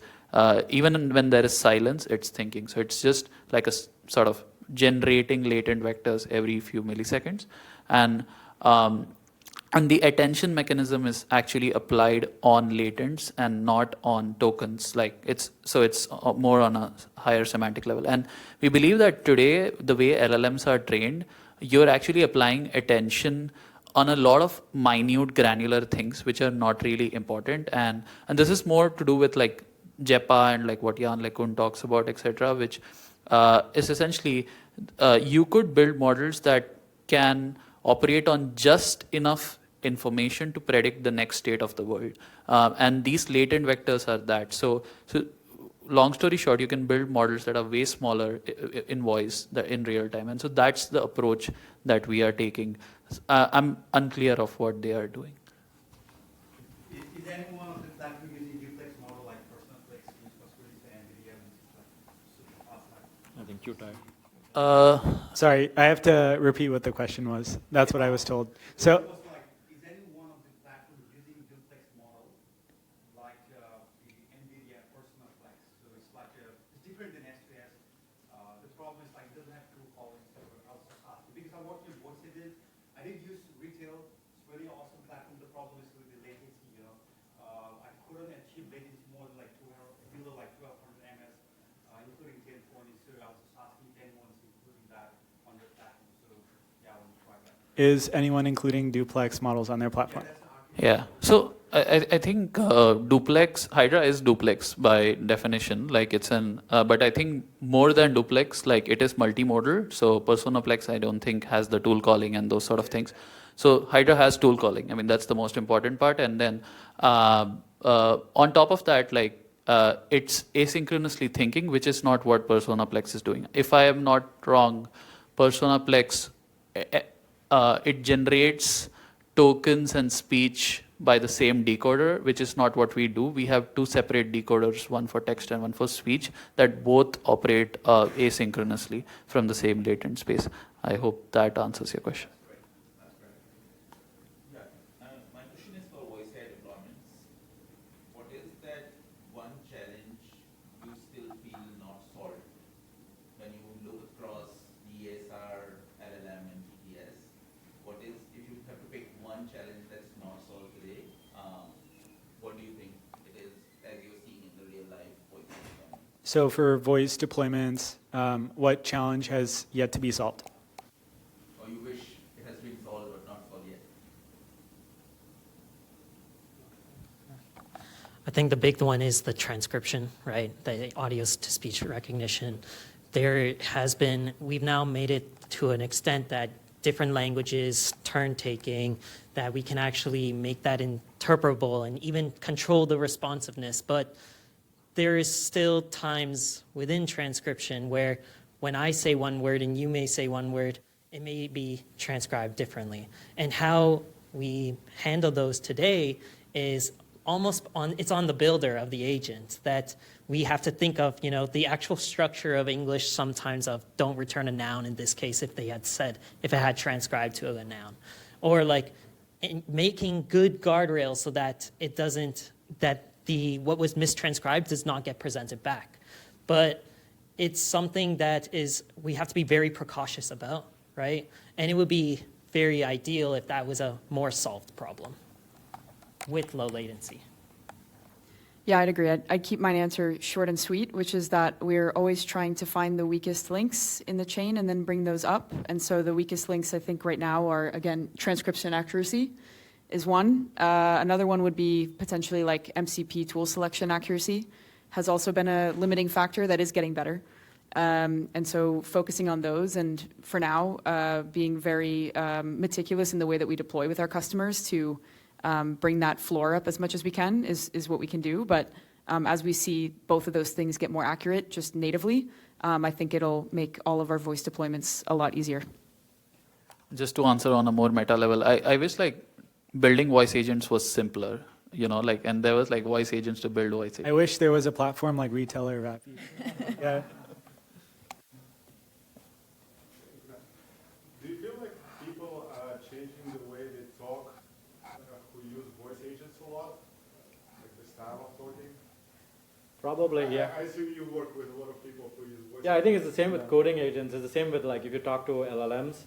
even when there is silence, it's thinking. So it's just like a sort of generating latent vectors every few milliseconds. And the attention mechanism is actually applied on latents and not on tokens. Like it's more on a higher semantic level. And we believe that today, the way LLMs are trained, you're actually applying attention on a lot of minute granular things which are not really important. And this is more to do with like JEPA and like what Jan LeCun talks about, etc., which is essentially you could build models that can operate on just enough information to predict the next state of the world. And these latent vectors are that. So long story short, you can build models that are way smaller in voice in real time. And so that's the approach that we are taking. I'm unclear of what they are doing. Is anyone of the platform using duplex model like Personalization, NVIDIA, I think you're tired. Sorry, I have to repeat what the question was. That's what I was told. So, is any one of the platforms using duplex model like the NVIDIA Personalization? So it's like it's different than S2S. The problem is like it doesn't have true calling, so also asking. Because I work with voice agents, I did use Retell. It's really awesome platform. The problem is with the latency. I couldn't achieve latency more than like 200, below like 1200 ms, including 1020. So I was just asking 1020, including that on the platform. So yeah, I want to try that. is anyone including duplex models on their platform? Yeah. So I think duplex, Hydra is duplex by definition. Like it's but I think more than duplex, like it is multimodal. So Personaplex, I don't think has the tool calling and those sort of things. So Hydra has tool calling. I mean, that's the most important part. And then on top of that, like it's asynchronously thinking, which is not what Personaplex is doing. If I am not wrong, Personaplex, it generates tokens and speech by the same decoder, which is not what we do. We have two separate decoders, one for text and one for speech, that both operate asynchronously from the same latent space. I hope that answers your question. My question is for voice AI deployments. What is that one challenge you still feel not solved when you look across DSR, LLM, and TTS? What is, if you have to pick one challenge that's not solved today, what do you think it is as you're seeing in the real life voice deployment? So for voice deployments, what challenge has yet to be solved? Or you wish it has been solved but not solved yet? I think the big one is the transcription, right? The audio to speech recognition. There has been, we've now made it to an extent that different languages, turn taking, that we can actually make that interpretable and even control the responsiveness. But there is still times within transcription where when I say one word and you may say one word, it may be transcribed differently. And how we handle those today is almost it's on the builder of the agent that we have to think of, the actual structure of English sometimes of don't return a noun in this case if it had transcribed to a noun. Or like making good guardrails so that it doesn't, that what was mistranscribed does not get presented back. But it's something that we have to be very precautious about, right? And it would be very ideal if that was a more solved problem with low latency. Yeah, I'd agree. I'd keep my answer short and sweet, which is that we're always trying to find the weakest links in the chain and then bring those up. And so the weakest links, I think, right now are, again, transcription accuracy is one. Another one would be potentially like MCP tool selection accuracy has also been a limiting factor that is getting better. And so focusing on those and for now, being very meticulous in the way that we deploy with our customers to bring that floor up as much as we can is what we can do. But as we see both of those things get more accurate just natively, I think it'll make all of our voice deployments a lot easier. Just to answer on a more meta level, I wish like building voice agents was simpler, and there was like voice agents to build voice agents. I wish there was a platform like Retell or Vapi. Yeah. Do you feel like people are changing the way they Probably, yeah. I assume you work with a lot of people who use voice. Yeah, I think it's the same with coding agents. It's the same with like if you talk to LLMs,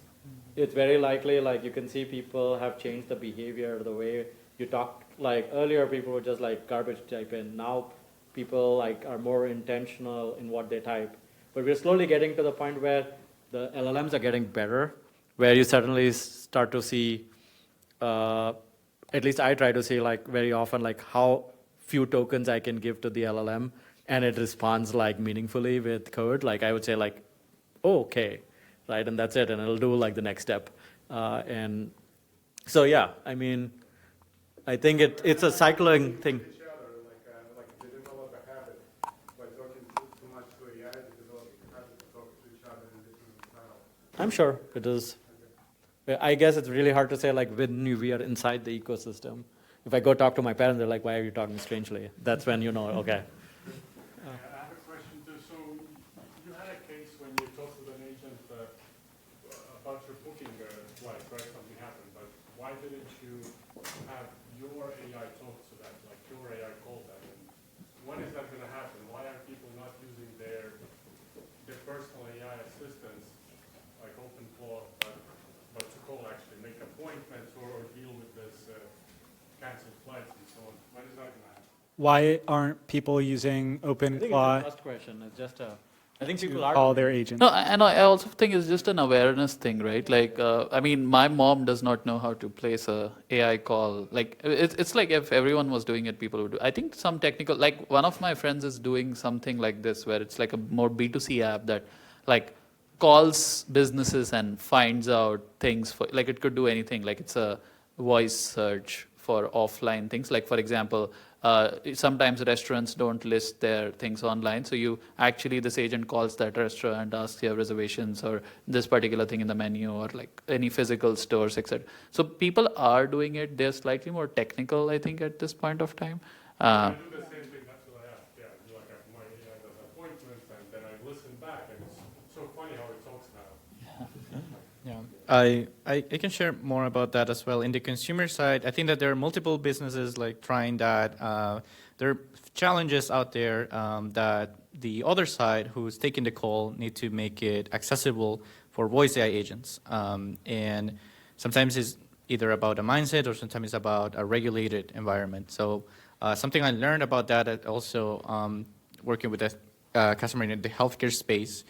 it's very likely like you can see people have changed the behavior, the way you talk. Like earlier, people were just like garbage type in. Now, people like are more intentional in what they type. But we're slowly getting to the point where the LLMs are getting better, where you suddenly start to see. At least I try to see like very often like how few tokens I can give to the LLM, and it responds like meaningfully with code. Like I would say like, oh, okay, right, and that's it, and it'll do like the next step. And so yeah, I mean, I think it's a cycling thing. Each other, like they develop a habit by talking too much to AI. They develop a habit to talk to each other in different styles. I'm sure it is. I guess it's really hard to say like when we are inside the ecosystem. If I go talk to my parents, they're like, why are you talking strangely? That's when you know, okay. I have a question too. So you had a case when you talked with an agent about your booking flight, right? Something happened, but why didn't you have your AI talk to that, like your AI call that? And when is that going to happen? Why are people not using their personal AI assistants, like OpenClaw, but to call actually, make appointments or deal with this canceled flights and so on? When is that going to happen? Why aren't people using I think it's a OpenClaw trust question. It's just I think to people are. call their agent? No, and I also think it's just an awareness thing, right? Like, I mean, my mom does not know how to place a AI call. Like, it's like if everyone was doing it, people would do. I think some technical, like one of my friends is doing something like this, where it's like a more B2C app that, like, calls businesses and finds out things for, like, it could do anything. Like, it's a voice search for offline things. Like, for example, sometimes restaurants don't list their things online, so you actually, this agent calls that restaurant, asks you have reservations or this particular thing in the menu or like any physical stores, etc. So people are doing it. They're slightly more technical, I think, at this point of time. I do the same thing. That's what I asked. Yeah, I do like my AI does appointments, and then I listen back, and it's so funny how it talks now. Yeah, I can share more about that as well. In the consumer side, I think that there are multiple businesses like trying that. There are challenges out there that the other side who's taking the call need to make it accessible for voice AI agents. And sometimes it's either about a mindset or sometimes it's about a regulated environment. So something I learned about that also working with a customer in the healthcare space,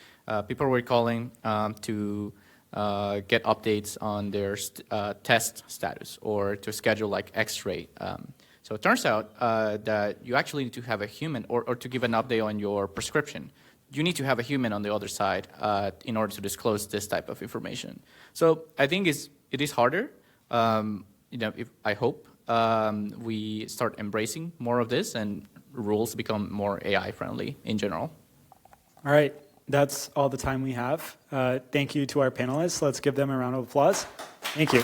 people were calling to get updates on their test status or to schedule like X-ray. So it turns out that you actually need to have a human or to give an update on your prescription. You need to have a human on the other side in order to disclose this type of information. So I think it is harder. I hope we start embracing more of this and rules become more AI friendly in general. All right, that's all the time we have. Thank you to our panelists. Let's give them a round of applause. Thank you.